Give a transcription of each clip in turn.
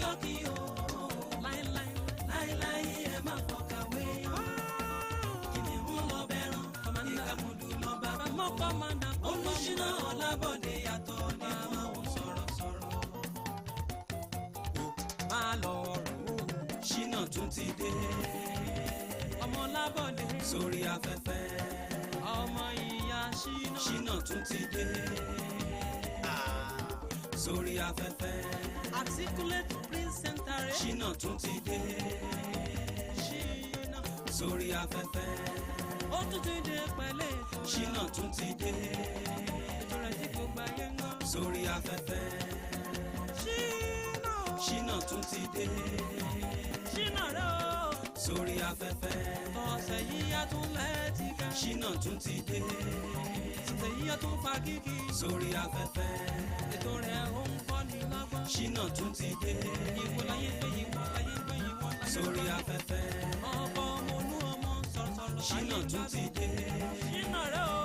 lọ́kì o láíláí ẹ má fọkàwé kìnìún lọ bẹ̀ràn ìkàmùdù lọ bàbá mọ́kọ́ máa dà Olúṣínà Ọlábọ̀dé yàtọ̀ ní àwọn sọ̀rọ̀sọ̀rọ̀ má lọ rò ó Ṣínà tún ti dé ọmọ Ọlábọ̀dé sórí afẹ́fẹ́ ọmọ ìyá Ṣínà tún ti dé sórí afẹ́fẹ́ articulate presenter Ṣínà tún ti dé Ṣínà sórí afẹ́fẹ́ ó tún ti dé pẹ̀lẹ́ Ṣínà tún ti dé ètò rẹ̀ tí kò gbà yẹn ń gbọ́ sórí afẹ́fẹ́ Ṣínà tún ti dé Ṣínà rẹ̀ ó sórí afẹ́fẹ́ ọ̀sẹ̀ yìí á tún lẹ́ẹ̀tì ká Ṣínà tún ti dé ọ̀sẹ̀ yìí á tún fa kíkì sórí afẹ́fẹ́ ètò rẹ̀ ó ń kọ́ ní lọ́gbọ́n Ṣínà tún ti dé ìwọ láyé gbé ìwọ láyé gbé ìwọ láyé sórí afẹ́fẹ́ ọkọ̀ ọmọ olú ọmọ sọ̀rọ̀sọ̀rọ̀ Ṣínà tún ti dé Ṣínà rẹ̀ ó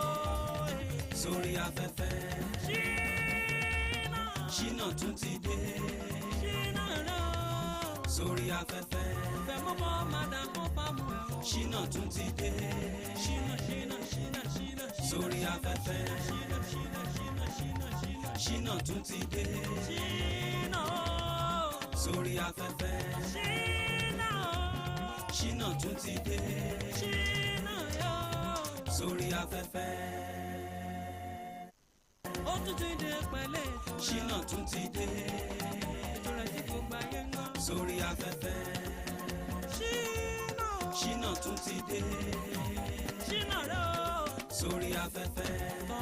sórí afẹ́fẹ́ Ṣínà tún ti dé Ṣínà rẹ̀ ó sórí afẹ́fẹ́ fẹ́ mọ́mọ́ madam mọ́pámù Ṣínà tún ti dé Ṣínà sórí afẹ́fẹ́ Ṣínà tún ti dé Ṣínà sórí afẹ́fẹ́ Ṣínà tún ti dé Ṣínà sórí afẹ́fẹ́ ó tún ti dé pẹ̀lẹ́ Ṣínà tún ti dé ètò rẹ̀ tí kò gbà yẹn ń gbọ́ sórí afẹ́fẹ́ Ṣínà tún ti dé Ṣínà rẹ̀ ó sórí afẹ́fẹ́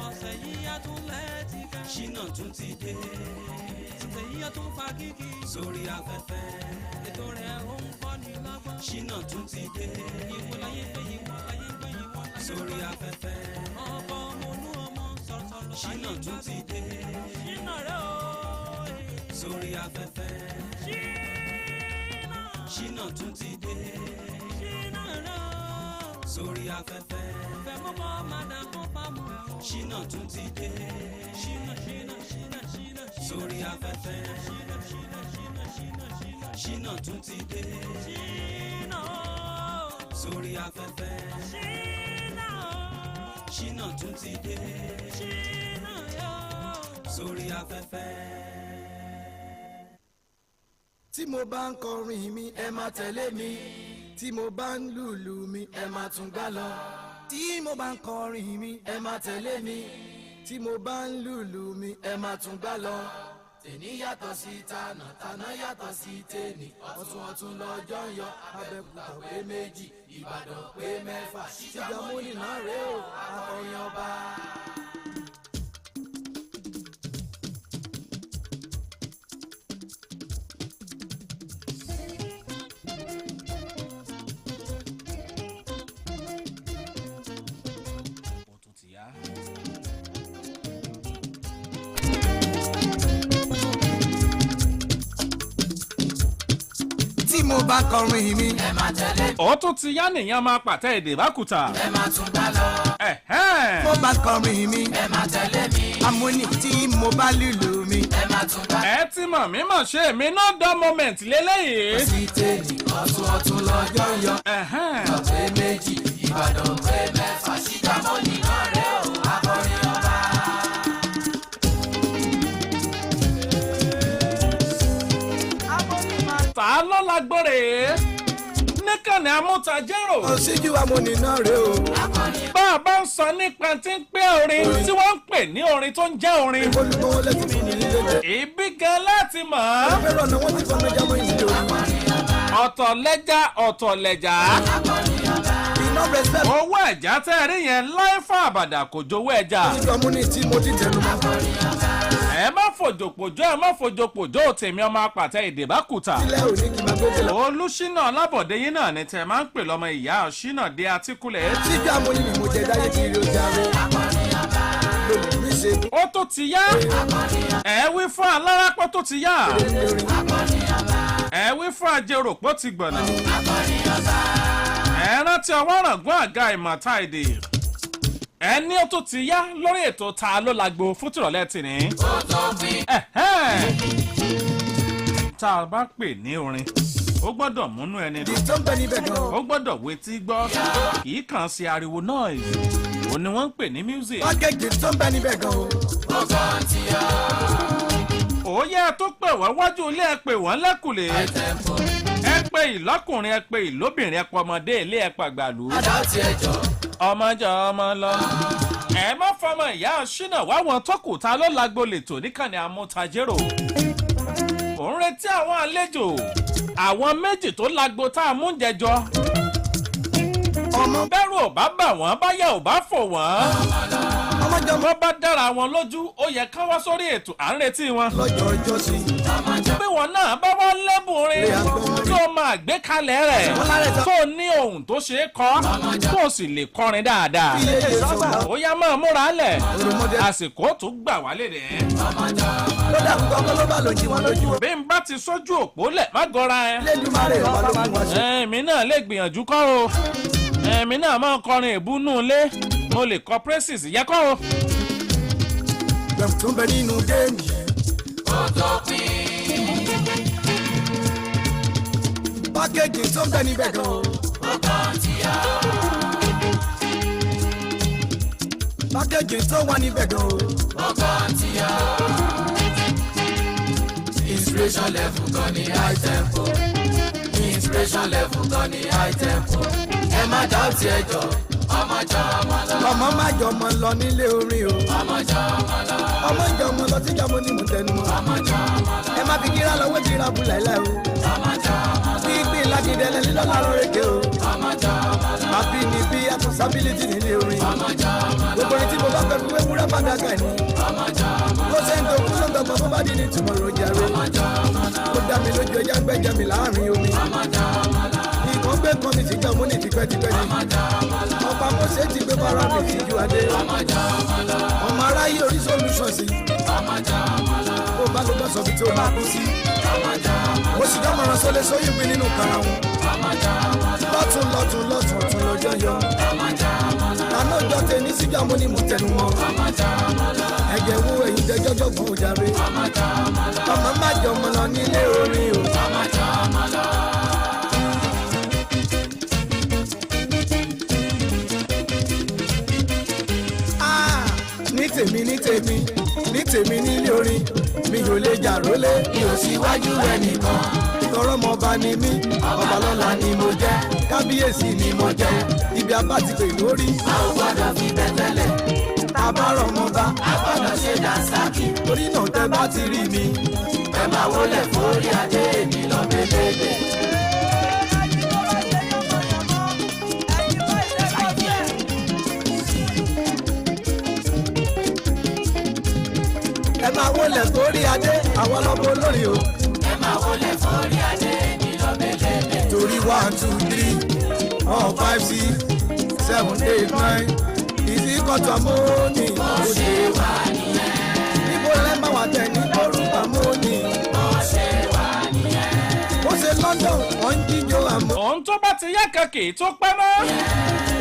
ọ̀sẹ̀ yìí á tún lẹ́ẹ̀tì ká Ṣínà tún ti dé ọ̀sẹ̀ yìí á tún fa kíkì sórí afẹ́fẹ́ ètò rẹ̀ ó ń kọ́ ní lọ́gbọ́n Ṣínà tún ti dé ìwọ láyé gbé ìwọ láyé gbé ìwọ láyé sórí afẹ́fẹ́ ọkọ̀ ọmọ olú ọmọ sọ̀rọ̀sọ̀rọ̀ Ṣínà tún ti dé Ṣínà rẹ̀ ó sórí afẹ́fẹ́ Ṣínà tún ti dé Ṣínà rẹ̀ ó sórí afẹ́fẹ́ fẹ́ mọ́mọ́ madam mọ́pámù Ṣínà tún ti dé Ṣínà sórí afẹ́fẹ́ Ṣínà tún ti dé Ṣínà sórí afẹ́fẹ́ Ṣínà tún ti dé Ṣínà sórí afẹ́fẹ́. tí mo bá ń kọrin mi ẹ máa tẹ̀lé mi tí mo bá ń lùlù mi ẹ máa tún gbá lọ tí mo bá ń kọrin mi ẹ máa tẹ̀lé mi tí mo bá ń lùlù mi ẹ máa tún gbá lọ. tèní yàtọ̀ sí tànà tànà yàtọ̀ sí tèní ọ̀tún ọ̀tún lọ́jọ́ ń yọ Abẹ́òkúta pé méjì Ìbàdàn pé mẹ́fà Ṣígámù náà rèé o akọrin ọba. tí mo bá kọrin mi ẹ máa tẹ̀lé. ó tún ti yá nìyẹn máa pàtẹ èdè bákùtà. ẹ máa tún gbá lọ. mo bá kọrin mi ẹ máa tẹ̀lé mi. amúni tí mo bá lùlù mi ẹ máa tún gbá. ẹ ti mọ̀ mí mọ̀ ṣe èmi náà dán moment lélẹ́yìí. sí tèmi ọ̀tún ọ̀tún lọ́jọ́ yọ. ọ̀pẹ méjì Ìbàdàn pé mẹ́fà Ṣígámù náà rẹ̀ ó akọrin ọba. ta ló lágbóre níkànnì Amutajero. Òṣìjú amúni náà rè o. bá a bá ń sọ nípa tí ń pé orin tí wọ́n ń pè ní orin tó ń jẹ́ orin. olùkọ́ lẹ́tí fún mi nílé. ibi gan láti mọ̀ ọ́. ẹgbẹ́rún ọ̀nà wọ́n ti fọ́n mẹ́jà mọ́ ìdílé orin. ọ̀tọ̀ lẹ́jà ọ̀tọ̀ lẹ́jà. owó ẹ̀já tẹ́ ẹ rí yẹn láì fún àbàdà kò jowó ẹja. òṣìjú amúni tí mo ti tẹnu mọ́. ẹ má fòjòpòjò tèmi ọmọ apàtẹ èdè bákùtà. Olúṣínà Ọlábọ̀dé yín náà ni tẹ máa ń pè lọ́mọ ìyá Ṣínà dé Articulate. òṣìjú amúni ni mo jẹ dáyé kiri ó jáwé. ó tó ti yá ẹ wí fún alárápọ̀ tó ti yá ẹ wí fún ajéròpọ̀ ti gbọ̀nà ẹ rántí ọwọ́ ràngún àga ìmọ̀ta èdè ẹni ó tó ti yá lórí ètò Ta ló lágbo fún tìrọ̀lẹ́ tì ní. tá a bá pè ní orin ó gbọ́dọ̀ múnú ẹni dùn ó gbọ́dọ̀ wetí gbọ́ kì í kàn sí ariwo noise ó ní wọ́n ń pè ní music. pákéjì tó ń bẹ níbẹ̀ gan o. òye tó pè wọ́n wájú ilé ẹ pè wọ́n lẹ́kùlé ẹ pè ìlọ́kùnrin ẹ pè ìlóbìnrin ẹ pọ̀ ọmọdé ilé ẹ pàgbàlú. ọmọjọ ọmọ lọ ẹ má fọmọ ìyá ṣínà wáwọn tó kù ta ló lágbo lètò níkànnì Amutajero. òun retí àwọn àlejò àwọn méjì tó lágbo tá a mú jẹjọ. bẹ́rù ò bá bà wọ́n báyà ò bá fò wọ́n. wọ́n bá dára wọn lójú ó yẹ ká wá sórí ètò à ń retí wọn. lọ́jọ́ ọjọ́ sí. bí wọn náà bá wá lẹ́bùnrin tó máa gbé kalẹ̀ rẹ̀ tó ní ohun tó ṣe é kọ́ tó sì lè kọrin dáadáa. ó yá máa múra lẹ̀ àsìkò tó gbà wálé rẹ̀. lọ́dà kúkọ́ ló bá lòjì wọn lójú. bí n bá ti sójú òpó lẹ̀ má gọra ẹ. lẹ́dùnmáre ọba ló mú wọn ṣe. èmi náà lè gbìyànjú kọ́ o èmi náà máa kọrin ìbúnú ilé mo lè kọ praises yẹ kọ́ o. gbẹ̀mù tó ń bẹ nínú géèmì. ó tó pín. pákéjì tó ń bẹ níbẹ̀ gan o. ó kàn tíya. pákéjì tó wà níbẹ̀ gan o. ó kàn tíya. inspiration level kan ní high tempo. inspiration level kan ní high tempo. ẹ má dá ọtí ẹjọ́. ọmọ jọ ọmọ lọ. ọmọ má jọ ọmọ lọ nílé orin o. ọmọ jọ ọmọ lọ. ọmọ jọ ọmọ lọ síjà mo ní mo tẹnu mọ́. ọmọ jọ ọmọ lọ. ẹ má fi kíra lọ́wọ́ kíra bu láìláì o. ọmọ jọ ọmọ lọ. gbígbín lágídẹ́lẹ̀ lílọ́ lárọ́ rèké o. ọmọ jọ ọmọ lọ. àbí ni bí accountability nílé orin. ọmọ jọ ọmọ lọ. gbogbo ní tí mo bá fẹ́ fi wéwúrẹ́ fàdákà ni. ọmọ jọ ọmọ lọ. ló ṣe ń tó kú lọ́dọ̀ bọ́ bá dín ní tùmọ̀rọ̀ jàre. ọmọ jọ ọmọ lọ. ó dá mi lójú ẹja gbẹ́jẹ́ mi láàrin omi. ọmọ jọ ọmọ lọ. ìkan gbé kan mi sí jẹ́ mo ní tipẹ́tipẹ́ ni. ọmọ jọ ọmọ lọ. ọba mo ṣe ti gbé fara mi sí ju adé. ọmọ jọ ọmọ lọ. ọmọ aráyé orí solution sí. ọmọ jọ ọmọ lọ. ó bá ló bá sọ fi tí ó máa kú sí. ọmọ jọ ọmọ lọ. mo sì dámọ̀ràn sólé sóyún mi nínú kara wọn. ọmọ jọ ọmọ lọ. lọ́tún lọ́tún lọ́tún ọ̀tún lọ́jọ́ yọ. ọmọ jọ ọmọ lọ. àná ọjọ́ tẹ ní síjà mo ní mo tẹnu mọ́. ọmọ jọ ọmọ lọ. ẹ̀jẹ̀ wo ẹ̀yin jẹjọ́jọ́ gbọ́n ò jàre. ọmọ jọ ọmọ lọ. ọmọ má jọ ọmọ lọ nílé orin o. ọmọ jọ ọmọ lọ. ní tèmi ní tèmi ní tèmi nílé orin mi ò lè jà rólé. mi ò síwájú ẹnìkan. tọrọ mọ ọba ni mí ọba lọ́la ni mo jẹ́ kábíyèsí ni mo jẹ́ ibi abá ti pè lórí. a ò gbọ́dọ̀ fi bẹ́tẹ́lẹ̀. àbárọ̀ mọ bá a gbọ́dọ̀ ṣe dànsákì. torí náà tẹ bá ti rí mi. ẹ máa wọlé forí adé èmi lọ bẹ́lẹ́lẹ́. ẹ máa wọlé torí adé àwọn ọlọ́mọ olórin o. ẹ máa wọlé forí adé èmi lọ bẹ́lẹ́lẹ́. torí 1 2 3 4 5 6 7 8 9 ìsìnkọ́tù àmóhónì. bó ṣe wà nìyẹn. níbo lẹ́ máa wà tẹ̀ ní orúkọ àmóhónì. bó ṣe wà nìyẹn. ó ṣe London wọ́n ń jíjó àmọ́. òun tó bá ti yá kankì tó pẹ́ mọ́.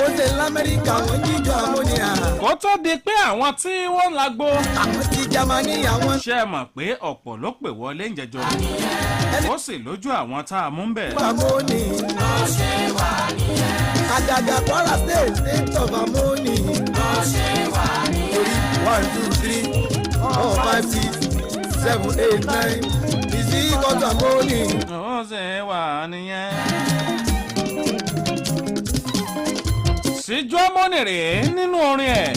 ó ṣe lamẹ́ríkà wọ́n ń jíjó àmóhónì à. kó tó di pé àwọn tí wọ́n lágbo. àwọn ti Jámánì àwọn. ṣé ẹ mọ̀ pé ọ̀pọ̀ ló pè wọlé ń jẹjọ. ó sì lójú àwọn tá a mú bẹ̀. àmóhónì. bó ṣe wà nìyẹn. àgàgà Kwara state of àmóhónì. bó ṣe wà nìyẹn. torí 1 2 3 4 5 6 7 8 9 ìsìnkọ́tù àmóhónì. ó sì wà nìyẹn. síjú ọmọnì rèé nínú orin ẹ̀.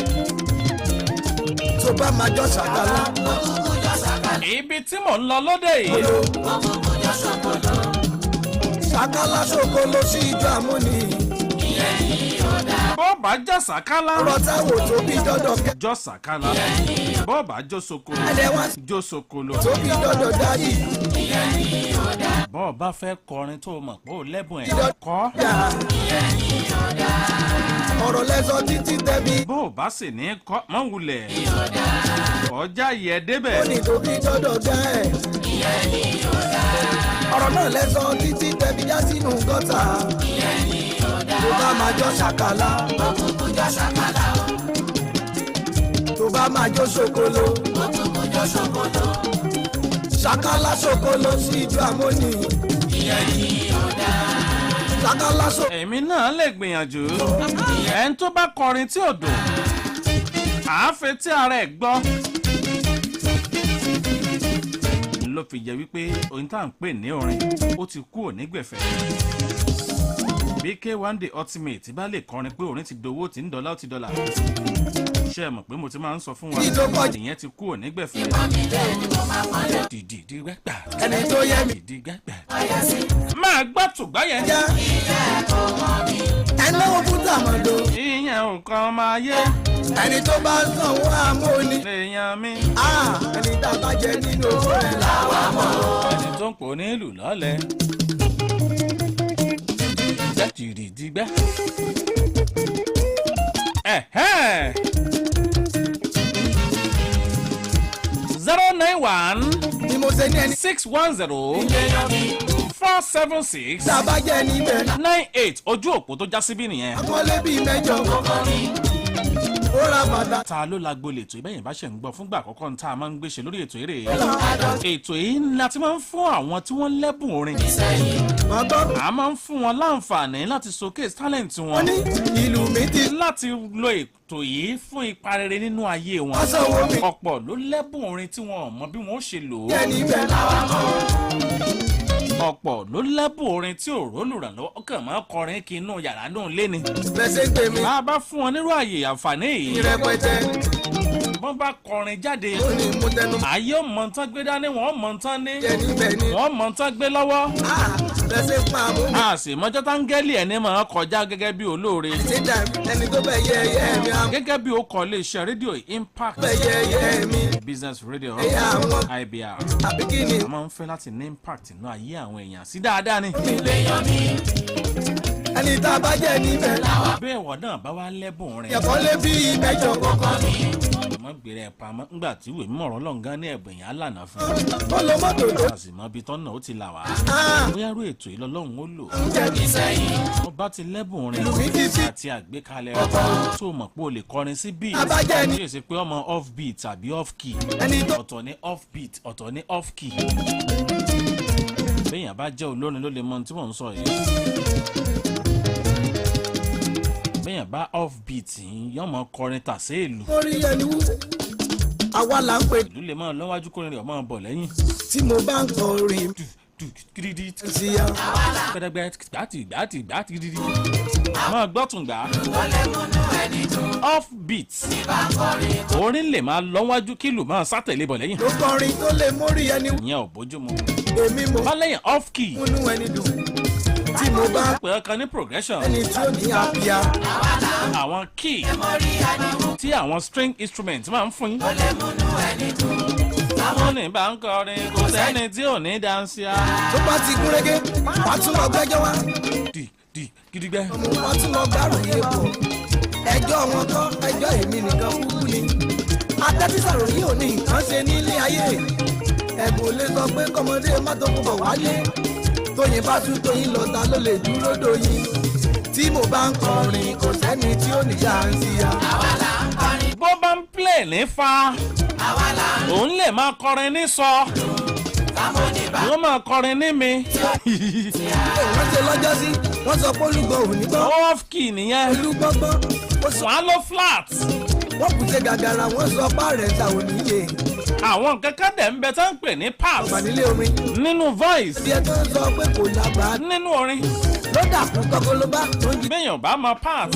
tó bá máa jọ ṣàkàlà. ibi tí mò ń lọ lóde yìí. ṣàkàlà ṣòkòlò sí ìjọ àmóhónì. bó bá jẹ́ sàkálà. ọ̀rọ̀ táwọn tó bí dọ́dọ̀ kẹ́. jọ sàkálà. bó bá jó sokolo. ẹ̀dẹ̀wá jó sokolo. tó bí dọ́dọ̀ dáyì. bó bá fẹ́ kọrin tó mọ̀ pé ó lẹ́bùn ẹ̀ kọ́. ọ̀rọ̀ lẹ́sọ títí tẹ́bí. bó bá sì ní kọ́ mọ́ wulẹ̀. ọjà yẹ débẹ̀. ó ní tó bí dọ́dọ̀ dá ẹ̀. ọ̀rọ̀ náà lẹ́sọ títí tẹ́bí já sínú gọ́tà. tó bá máa jọ ṣàkàlà. tó bá máa jó ṣòkòlò. ṣàkálà ṣokolo sí ìjọ àmóni. ìyẹn ni ọ̀dà. ṣàkálà ṣokolo. èmi náà lè gbìyànjú ẹni tó bá kọrin tí ò dùn àáfẹ́ tí ara ẹ̀ gbọ́ ló fi jẹ́ wípé ohun tá à ń pè ní orin ó ti kú ònígbẹ̀fẹ́. bí K1 The Ultimate bá lè kọrin pé orin ti dowó tí ń dọ́là ó ti dọ́là ṣe é mọ̀ pé mo ti máa ń sọ fún wa ìyẹn ti kú ònígbẹ̀fẹ́. dìdì gbàgbà ẹni tó yẹ mi. dìdì gbàgbà máa gbọ́ tùgbọ́ yẹn. ẹni náà fún tàmọ̀dò. ìyẹn nǹkan máa yé. ẹni tó bá sanwó àmóni. lèèyàn mi. ẹni tá a bá jẹ nínú owó rẹ̀ làwa mọ̀. ẹni tó ń pò ní ìlú lọ́lẹ̀. dìdì gbà. 091 ni mo ṣe ní ẹni. 610 476 tá a bá jẹ níbẹ̀. 98 ojú òpó tó já síbí nìyẹn. akọ́lé bíi mẹ́jọ. ó ra bàtà. ta ló la gbolè ètò ìbẹ́yìn bá ṣe ń gbọ́ fúngbà àkọ́kọ́ ní tá a máa ń gbéṣe lórí ètò eré. ètò yìí la ti máa ń fún àwọn tí wọ́n lẹ́bùn orin. a máa ń fún wọn láǹfààní láti showcase talent wọn. wọ́n ní ìlú mi ti. láti lo ètò yìí fún ipa rere nínú ayé wọn. wọ́n sanwó mi. ọ̀pọ̀ ló lẹ́bùn orin tí wọn ò mọ bí wọ́n ó ṣe lò ó. jẹ́ níbẹ̀ làwa mọ̀. ọ̀pọ̀ ló lẹ́bùn orin tí ò rólùrànlọ́wọ́ kàn máa kọrin kí inú yàrá náà lé ni. bẹ́sẹ̀ ń pè mí. bá a bá fún wọn nírú àyè àǹfààní yìí. ìrẹpẹtẹ. wọ́n bá kọrin jáde. ó ní mú tẹnu. ayé mọ̀ntán gbé dání wọ́n mọ̀ntán ní. jẹ́ níbẹ̀ ni. wọ́n mọ̀ntán gbé lọ́wọ́. bẹ́sẹ̀ pa àmóni. a sì mọ́jọ́ táńgẹ́lì ẹni máa kọjá gẹ́gẹ́ bí olóore. ṣé dà ẹni tó bẹ̀ yẹ ẹyẹ mi. gẹ́gẹ́ bí ó kọ́ iléeṣẹ́ rédíò Impact bẹ̀ yẹ ẹyẹ mi. Business Radio ẹyẹ àwọn. IBR. àbí kí ni. a máa ń fẹ́ láti ní impact nínú ayé àwọn èèyàn sí dáadáa ni. ẹni tá a bá jẹ níbẹ̀. bẹ́ẹ̀ wọ́n náà bá wá lẹ́bùn rẹ̀. akọ́lé bíi mẹ́jọ. ọmọ gbèrè ẹ̀ pamọ́ ńgbà tí ìwé mímọ̀ràn lọ́ngàn ní ẹ̀bùn yẹn á lànà fún un. ó lọ mọ́tò tó. a sì mọ ibi tọ́nà ó ti là wá. Ah. bóyá rú ètò ìlọlọ́run ó lò. jẹ́ kí sẹ́yìn. wọ́n bá ti lẹ́bùn rẹ̀ mi ti sí. àti àgbékalẹ̀ rẹ̀ tó mọ̀ pé o lè kọrin sí beat. Abájẹ́ ni. kí èsì pé ọmọ off beat tàbí off key. ẹni tó. ọ̀tọ̀ ní off beat ọ̀tọ̀ ní off key. béèyàn bá jẹ́ olórin ló lè mọ ohun tí mò ń sọ yìí. béèyàn bá off beat yìí yóò mọ kọrin tàsé ìlú. orí ẹni wú. àwa là ń pè. ìlú lè máa lọ́wájú kórin rẹ̀ máa bọ̀ lẹ́yìn. tí mo bá ń kọrin. kìdìdì sí ya. pẹ̀lẹ́gbẹ́ gbàtì kìdìdì. máa gbọ́tùn gbà. off beat. orin lè máa lọ́wájú kílù máa sátẹ̀lé bọ̀ lẹ́yìn. ló kọrin tó lè mórí ẹni wú. ìyẹn ò bójú mu. èmi mo. bá lẹ́yìn off key. múnú ẹni dùn. tí mo bá. pè é kan ní progression. ẹni tí ó ní àbíyá. àwọn key tí àwọn string instrument máa ń fún yín. àwọn ní bá ń kọrin kò sẹ́ni tí ò ní dáńsíá. tó bá ti gún régé wàá tún lọ gbẹ́jọ́ wá. di gidigbẹ́. ọmọ wa tún lọ gbàròyé bọ̀. ẹjọ́ wọn kọ́ ẹjọ́ èmi nìkan kúkú ni. atẹ́tísàrò yìí ò ní nǹkan ṣe nílé ayé. ẹ̀bùn lè sọ pé kọ́mọdé má tó kó bọ̀ wálé. tóyin bá tún tóyin lọ́ta ló lè dúró dóyin. tí mo bá ń kọrin kò sẹ́ni tí ó ní dáńsíá. bó bá ń play ní fa òun lè máa kọrin ní sọ wọ́n máa kọrin ní mi. wọ́n ṣe lọ́jọ́ sí wọ́n sọ pé olùgbọ́ ò ní gbọ́. off key nìyẹn. olùgbọ́gbọ́ ó sọ. wọ́n á lọ flat. wọ́n kù ṣe gàgàrà wọ́n sọ páàrẹ̀ ta ò níye. àwọn kankan dẹ̀ ń bẹ tó ń pè ní pass ọgbà nílé orin. nínú voice bí ẹ tó ń sọ pé kò lágbàá. nínú orin. ló dàkú kọ́kọ́ ló bá tó ń jí. béèyàn bá máa pass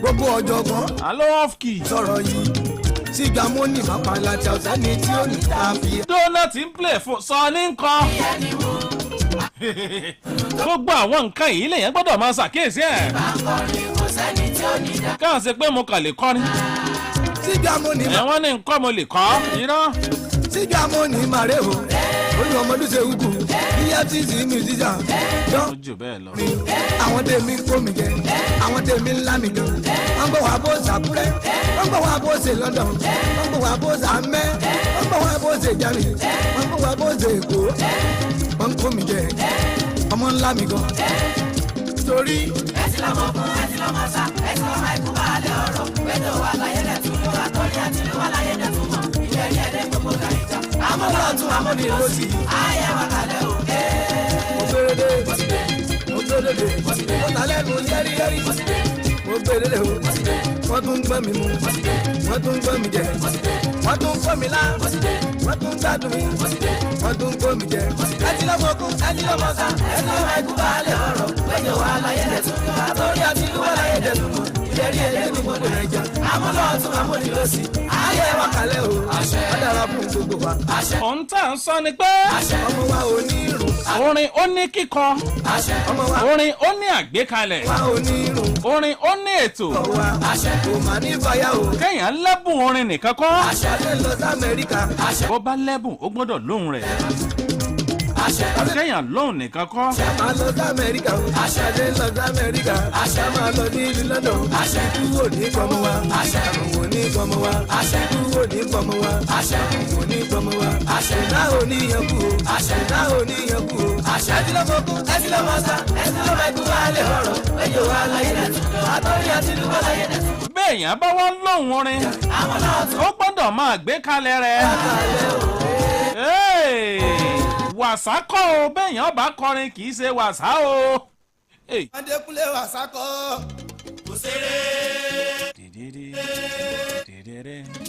gbogbo ọ̀jọ̀gbọ́n àlọ́ off key. sọ̀rọ̀ yìí sígbà mo ní màpá láti ọ̀sán ni tí ó ní tàbí. donut ń play fún sọ ní nǹkan. gbogbo àwọn nǹkan yìí lèyàn gbọ́dọ̀ máa ṣàkíyèsí ẹ̀. káà ṣe pé mo kàn lè kọrin. sígbà mo ní. ẹ̀wọ̀n ní nǹkan mo lè kọ́ irọ́. sígbà mo ní màrè o olú ọmọdún ṣe wúkú EFCC musician jọ. ó jù bẹ́ẹ̀ lọ. àwọn tèmi kó mi jẹ àwọn tèmi ńlá mi gan. wọ́n gbọ́ wá bó sàkúrẹ́ wọ́n gbọ́ wá bó ṣe London wọ́n gbọ́ wá bó sàmẹ́ wọ́n gbọ́ wá bó ṣe Germany wọ́n gbọ́ wá bó ṣe Èkó wọ́n kó mi jẹ ọmọ ńlá mi gan. torí. ẹ ti lọ́mọ fún ẹ ti lọ́mọ sá ẹ ti lọ́mọ ikú bá lẹ ọ̀rọ̀ pẹ̀lú wà láyé lẹ́tùnú àtọ́rí àti wà láyé lẹ́tùnú ilé ẹ̀yẹ́ lẹ́ gbogbo gàríjà amọ́lọ́tún amọ́nilọ́sì. ayé wa kalẹ̀ o. mo gbèrèdè mo gbèrèdè mo tàlẹ́nu yẹ́rìyẹ́rì mo gbèrèdè o. wọ́n tún gbọ́ mi mú wọ́n tún gbọ́ mi jẹ wọ́n tún gbọ́ mi lá wọ́n tún gbádùn mi wọ́n tún gbọ́ mi jẹ. ẹtí lọ́mọkún ẹtí lọ́mọká ẹtí lọ́mọ ẹkú balẹ̀ ọ̀rọ̀ wẹ́jọ wà láyé dẹ̀ tún àtọ́rí àti ìlú wà láyé dẹ̀ tún mọ̀ ìlérí ẹlẹ́nu gbogbo ẹ̀jẹ̀ amọ́lọ́tún amọ́nilọ́sì. ayé wa kalẹ̀ o ó dára fún gbogbo wa. ohun tá à ń sọ ni pé ọmọ wa ò ní irun. orin ó ní kíkọ ọmọ wa orin ó ní àgbékalẹ̀ ò ní irun. orin ó ní ètò ọmọ wa kò mà ní fàyà o. kéèyàn lẹ́bùn orin nìkan kọ́ àṣàlẹ̀ lọ sí Amẹ́ríkà. bó bá lẹ́bùn ó gbọ́dọ̀ lóhùn rẹ̀ kéèyàn lóhùn nìkan kọ́ máa lọ sí Amẹ́ríkà o. àṣàlẹ̀ lọ sí Amẹ́ríkà. àṣà máa lọ ní ìlú London. ikú ò ní kọ́mọ wa. àrùn ò ní kọ́mọ wa. ikú ò ní kọ́mọ wa. àrùn ò ní kọ́mọ wa. ìdá ò ní yẹn kú o. ìdá ò ní yẹn kú o. ẹtí lọ́mọ kú ẹtí lọ́mọ sá ẹtí lọ́mọ ẹkú wa lè rọrùn. ẹjọ́ wa láyé dẹ̀ àtọ́rí àti ìlú wa láyé dẹ̀. béèyàn bá wá lóhùn orin ó gbọ́dọ̀ máa gbé kalẹ̀ rẹ̀ wàsá kọ́ o béèyàn bá kọrin kì í ṣe wàsá o. Adékúnlé wàsá kọ́. kò ṣeré.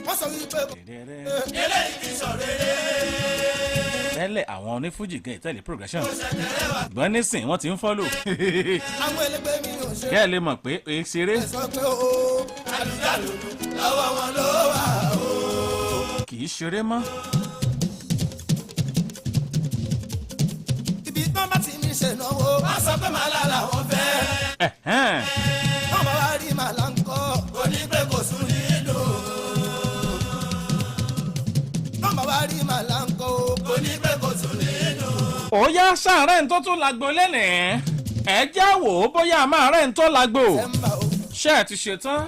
wọ́n sọ wípé eléyìí ti sọ rere. tẹ́lẹ̀ àwọn onífújì gan ìtẹ́lẹ̀ progression ṣùgbọ́n nísìn wọ́n ti ń fọ́lò. àwọn ẹlẹgbẹ́ mi ò ṣe. kẹ́ ẹ lè mọ̀ pé èé ṣeré ẹ sọ pé o àlùjálù lọ́wọ́ wọn ló wà o. kì í ṣeré mọ́. ibi tán bá ti ní ṣe náwó. wọ́n sọ pé màá lára wọn fẹ́. wọ́n bá wá rí màlá ń kọ́. kò ní pé kò sún nínú. wọ́n bá wá rí màlá ń kọ́. kò ní pé kò sún nínú. ó yá sàárẹ̀ ń tó tún lágbo lẹ́nìí ẹ já wò ó bóyá máa rẹ̀ ń tó lágbo ṣé ẹ ti ṣe tán.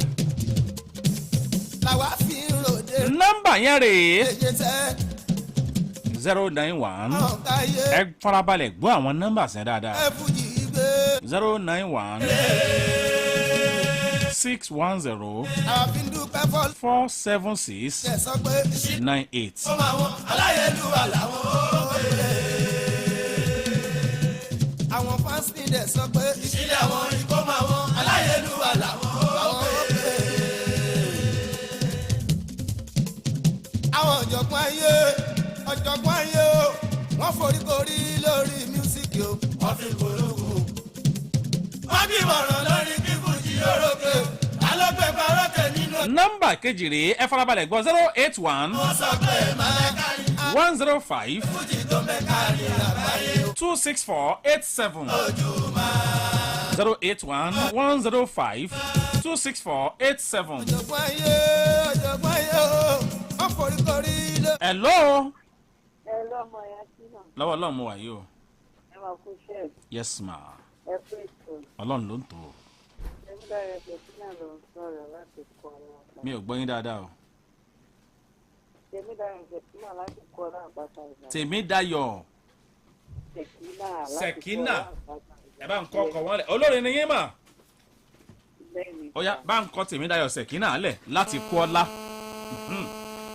làwa fi ń ròde. nọ́mbà yẹn rèé èyí tẹ́ 091 ọ̀káyé. ẹ farabalẹ̀ gbọ́ àwọn nọ́mbà sẹ́ dáadáa ẹ fújì gbé. 091 610 àwọn fi ń dúpẹ́ fọ́lù. 476 ẹ sọ pé 98. ọmọ àwọn aláyélúwà làwọn òye. àwọn fáńsì dẹ̀ sọ pé ìṣílẹ̀ àwọn ìkọ́mọ àwọn aláyélúwà làwọn òye. àwọn ọ̀jọ̀gbọ́n ayé o wọ́n foríkorí lórí mísíkì o. wọ́n fi polówó. wọ́n bí ìmọ̀ràn lórí kíkùjì orókè alọ́gbẹ́ barókè nínú. nọ́mbà kejì rèé ẹ farabalẹ̀ gbọ́ 081 wọ́n sọ pé máa kárí. 105 fújì tó mẹ́kárí àgbáyé o. 26487. ojúmọ́. 081 105 26487. ọ̀jọ̀gbọ́n ayé o wọ́n foríkorí lórí. Hello. ẹ lọ́mọ ya sí náà lọ́wọ́ ọlọ́run mo wà yìí o. ẹ máa kú ṣẹ́ẹ̀ Yes ma. ẹ pé ètò ọlọ́run ló ń tò ó. ẹgbẹ́rẹ́ ṣètìlá ló ń sọ̀rọ̀ láti kọ́ ọ̀rọ̀ àpáta. mi ò gbọ́ yín dáadáa o. Tèmídayọ̀ ṣètìlá láti kọ́ ọ̀rọ̀ àpáta ìgbà. Tèmídayọ̀ Ṣèkínà láti kọ́ Ṣèkínà. ọ̀rọ̀ àpáta ìgbà. ẹ bá ń kọ́ ọkọ̀ wọn lẹ̀ olórin ni yín mà. Bẹ́ẹ̀ni. ó yá bá ń kọ́ Tèmídayọ̀ Ṣèkínà lẹ̀ láti kú ọlá.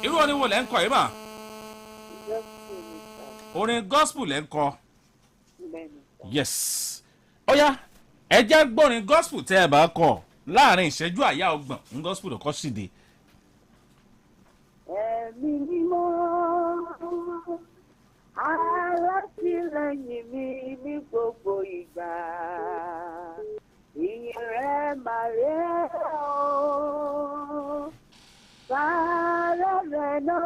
irú orin wo lẹ́ ń kọ yìí mà. orin gospel lẹ́ ń kọ. Bẹ́ẹ̀ni. Yes. ó yá ẹ jẹ́ gbọ́rin gospel tẹ́ ẹ bá kọ láàrin ìṣẹ́jú àyá ọgbọ̀n ń gospel kọ́ síde. Ẹ̀mí mímọ́ alátìlẹ́yìn mi ní gbogbo ìgbà ìyìn rẹ̀ máa rẹ̀ ọ́ sáárẹ̀ rẹ̀ náà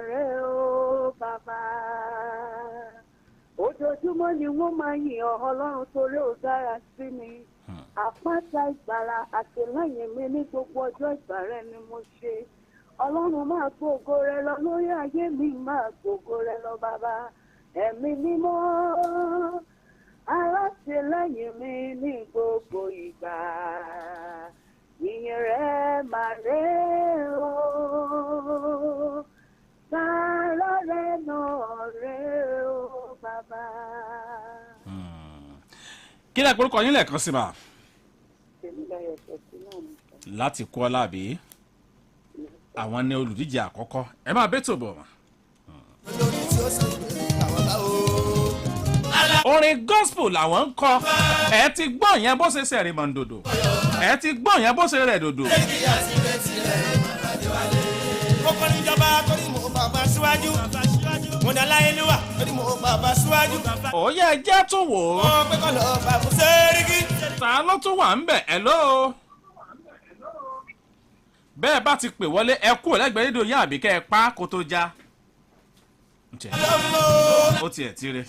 rẹ̀ ó bàbá. Ojoojúmọ́ ni wọ́n máa yìn ọ́ Ọlọ́run torí ó dára sí mi. Àpáta ìgbàlà àtìlẹ́yìn mi ní gbogbo ọjọ́ ìgbà rẹ̀ ni mo ṣe. Ọlọ́run máa gbògo rẹ lọ lórí ayé mi máa gbògo rẹ lọ bàbá. Ẹ̀mí mímọ́ alátìlẹ́yìn mi ní gbogbo ìgbà. Ìyìn rẹ̀ máa rẹ̀ ọ́. Sáárá rẹ̀ náà rẹ̀ ó bàbá. kí lẹ́ porúkọ yín lẹ́ẹ̀kan sí ma. Tèmídayọ̀ Ṣèkínà nìkan. láti kú ọlá àbí àwọn ní olùdíje àkọ́kọ́ ẹ máa bẹ́tò bọ̀. lórí orin gospel làwọn ń kọ ẹ ti gbọ́ yẹn bó ṣe ṣẹ̀rì mọ̀ndòdò ẹ ti gbọ́ yẹn bó ṣe rẹ̀ dòdò. mo kọ́ níjọba torí mo bàbá síwájú mo dá láyé lúwà torí mo bàbá síwájú. òye ẹjẹ́ tún wò ó. mo pẹ́ kọ́ lọ bàbá sẹ́ríkì. ta ló tún wà ń bẹ̀ ẹ̀ ló. bẹ́ẹ̀ bá ti pè wọlé ẹ kú lẹ́gbẹ̀ẹ́ rédíò yín àbí kẹ́ ẹ pa kó tó já. ó tiẹ̀ ti re.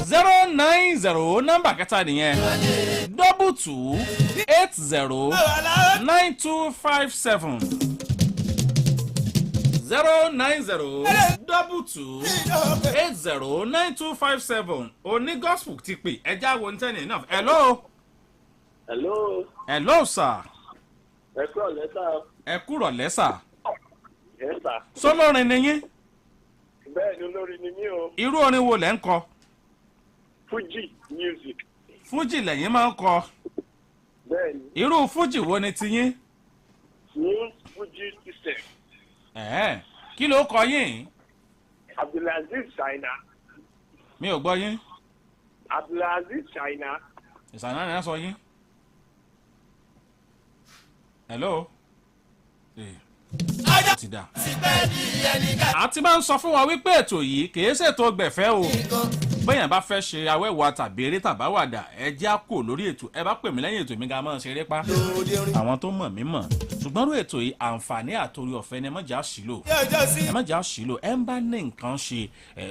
090 nọ́mbà kẹta nìyẹn 22809257 09022809257 oní gospel ti pè ẹja wo ní tẹ́lẹ̀ náà. hello. hello sir. ẹ kúrò lẹ́sà. ẹ kúrò lẹ́sà. Lẹ́sà. sólórin ni yín. bẹ́ẹ̀ ni olórin ni mí o. irú orin wo lẹ́ ń kọ. Fuji music. Fuji lẹ́yìn máa ń kọ. bẹ́ẹ̀ni. irú Fuji wo ni tiyín. New Fuji system. Kí ló kọ yín. Abdulaziz China. mi ò gbọ́ yín. Abdulaziz China. ìsànà ni wọ́n sọ yín. hello. ti dà. a ti máa ń sọ fún wa wípé ètò yìí kìí ṣètò gbẹ̀fẹ́ o. bẹ́yàn bá fẹ́ ṣe awẹ́wà tàbí eré tàbáwàdà ẹ jẹ́ á kò lórí ètò ẹ bá pè mí lẹ́yìn ètò mi ga máa ṣeré pa. àwọn tó mọ̀ mí mọ̀ ṣùgbọ́n lórí ètò yìí àǹfààní àtòrí ọ̀fẹ́ ni ẹ má jà sílò ẹ ń bá ní nǹkan ṣe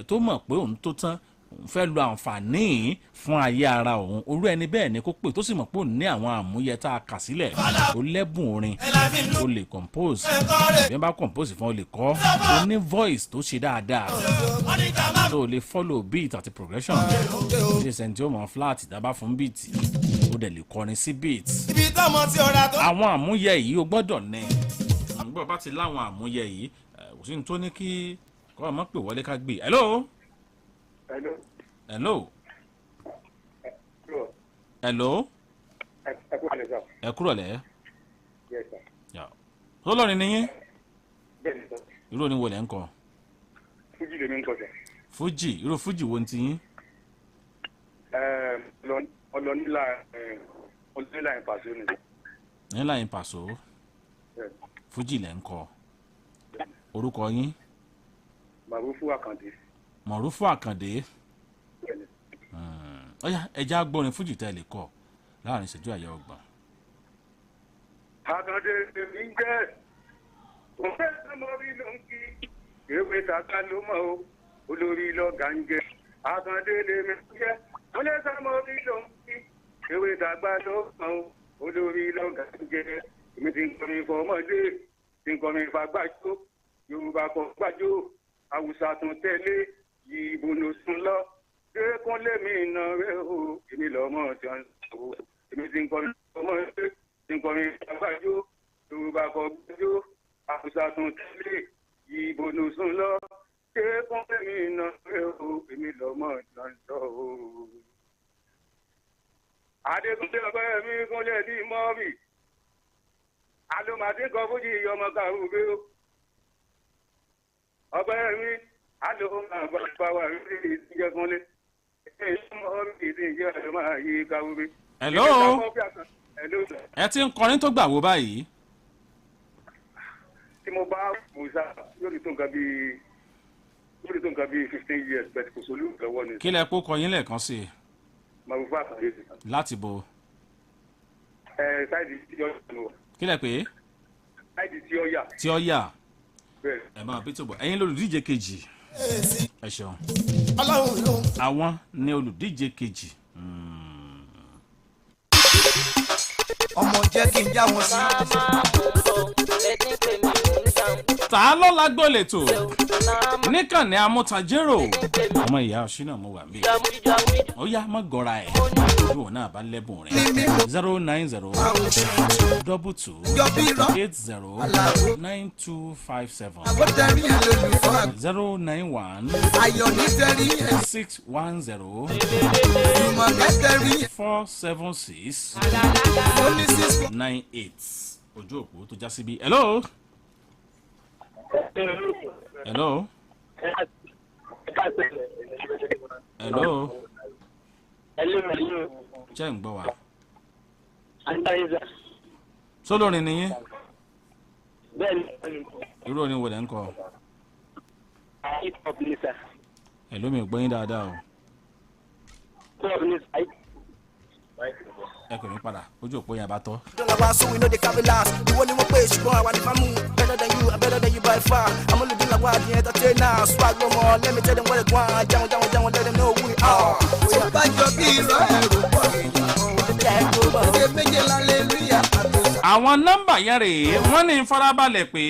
tó mọ̀ pé òun tó tán òun fẹ́ lo àǹfààní fún ayé ara òun orú ẹni bẹ́ẹ̀ ni kó pè tó sì mọ̀ pé òun ní àwọn àmúyẹ tá a kà sílẹ̀ ó lẹ́bùn orin ó lè compose ìbí bá compose fún ọ lè kọ́ ó ní voice tó ṣe dáadáa tó lè follow beat àti progression ṣe ṣe tí ó mọ̀ flat dábàá fún beat ó dẹ̀ lè kọrin sí beat. àwọn àmúyẹ yìí ó gbọ́dọ̀ ní àgbọ̀ bá ti láwọn àmúyẹ yìí kò sí ní tó ní kí kọ́ ọmọ pè wọlé ká gbé. hello. hello. hello. ẹ kúrò lẹ́. tó lọ́rin ni yín. irú orin wo lẹ́ ń kọ. Fuji lèmi ń kọ sẹ. Fuji irú Fuji wo ti yín. ọlọ́nílà ìpàṣẹ ni. nílà ìpàṣọ. Fuji lẹ́ ń kọ. orúkọ yín. Màrúfù Àkàndé. Mọ̀rúfù Àkàndé. ọ̀yá ẹja gbọ́rin Fuji tẹ́ lè kọ láàrin ìṣẹ́jú àyà ọgbọ̀n. Àkàndé lèmi ń jẹ́ òun fẹ́ sọmọ rí ló ń kí ewé tàkà ló mọ̀ o olórí lọ́gà ń jẹ. Àkàndé lèmi ń jẹ́ òun fẹ́ sọmọ rí ló ń kí ewé tàgbà ló mọ̀ o olórí lọ́gà ń jẹ. èmi ti ń kọrin fọ ọmọdé ti ń kọrin fọ àgbàjọ Yorùbá kọ gbàjọ Haúsá tún tẹ̀lé ìbò ló sùn lọ kékun lèmi iná rẹ o èmi lọmọ tí wọn sọ èmi ti ń kọrin ọmọdé ti ń kọrin fọ àgbàjọ Yorùbá kọ gbàjọ Haúsá tún tẹ̀lé ìbò ló sùn lọ kékun lèmi iná rẹ o èmi lọmọ tí wọn sọ o. Adékúnlé ọgbẹ́ mi kúnlẹ̀ ní mọ́ọ̀bì alómadé kan fújì ọmọ kàrúgbé o. ọgbẹ́ mi alómadé wà lórí ìdíjẹ́ kúnlẹ̀ mọ́ọ̀bì ìdíjẹ́ ọ̀dọ́ máa yí kàrúgbé. hello. ẹ ti ń kọrin tó gbà wó báyìí. tí mo bá bùsà lórí tó nǹkan bíi 15 years bẹ́ẹ̀ kò sólú lọ́wọ́ ni. kí lẹ kó kọyín lẹ́ẹ̀kan sí i. Màrúfù Àkàndé. láti bo. sáìdì tí ó yà lọ. kí lẹ pé. sáìdì tí ó yà. tí ó yà. bẹ́ẹ̀. ẹ máa bí tó bọ̀ ẹ̀yin lolùdíje kejì. ẹ ṣeun. àwọn ni olùdíje kejì. ọmọ jẹ́ kí n já wọn sí. ta ló lágbó lètò níkànnì Amutajero ọmọ ìyá ọ̀ṣínà mo wà mí ó yá má gọra ẹ̀ bí wọn náà bá lẹ́bùn rẹ̀ 09022809257 091-610-476-98 ojú òpó tó já síbí. hello. hello. Hello. Hello. Ṣé ń gbọ́ wa? Antayiza. Sólórin ni yín? Bẹ́ẹ̀ni. Irú orin wo lẹ ń kọ? Hip hop ni sir. Hello, mi ò gbọ́ yín dáadáa o. Hip hop ni sir. Ẹ pè mí padà, ojú òpó yẹn bá tọ́. So we know the cavillas. The one in my place, you go around if I move. Better than you, I'm better than you by far. I'm only doing like what the entertainer. Swag no more, let me tell them what it's want. Down, let them know who we are. So back your hero, Àwọn nọ́mbà yẹn rèé, wọ́n ní farabalẹ̀ pé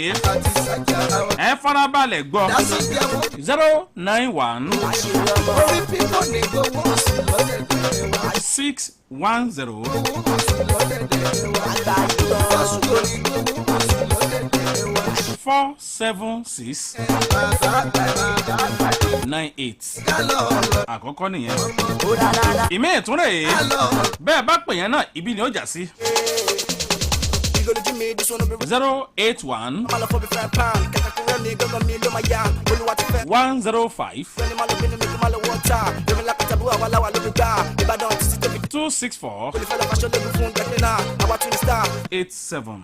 ẹ farabalẹ̀ gbọ́ 091 610 476 98. Àkọ́kọ́ nìyẹn. Ìmí ìtúnrẹ̀ yìí bẹ́ẹ̀ bá pè yẹn náà ibi ni ó jà sí. 081 105 264 87.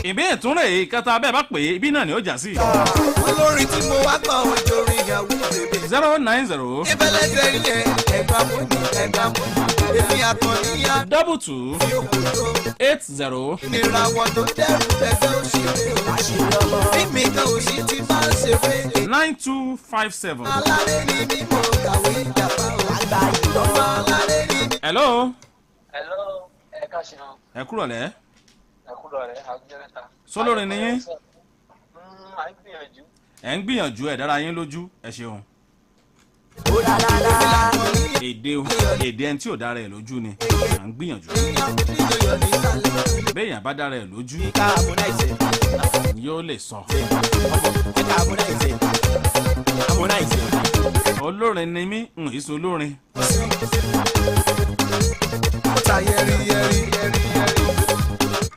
Ìbí ìtúnrẹ̀ yìí kẹta bẹ́ẹ̀ bá pè é ibi náà ni ó jà sí. olórin tí mo wá gbọ́ ojú orin ìyàwó bèbè. 090 ìbẹ̀lẹ̀dẹ̀ yẹn ẹ̀gbà mú ni èmi àkànníyà. 22 80 ìràwọ̀ tó dẹ́rù bẹ̀bẹ̀ òṣèré o. mímí kan òṣì ti máa ń ṣe fèdè. 9257. aláré ni mí mo kàwé ìjàpá o. ọmọ aláré ni mí. Hello. Hello, ẹ káàsán. Ẹ kúrọ̀lẹ́. Ẹ kúrọ̀lẹ́, àgùjẹ́ mẹ́ta. Sólórin ni yín? À ń gbìyànjú. Ẹ ń gbìyànjú ẹ̀ dára yín lójú, ẹ ṣeun. Èdè ẹni tí ò dára ẹ̀ lójú ni à ń gbìyànjú. Béèyàn bá dára ẹ̀ lójú yóò lè sọ. Olórin ni mí, n ì so olórin.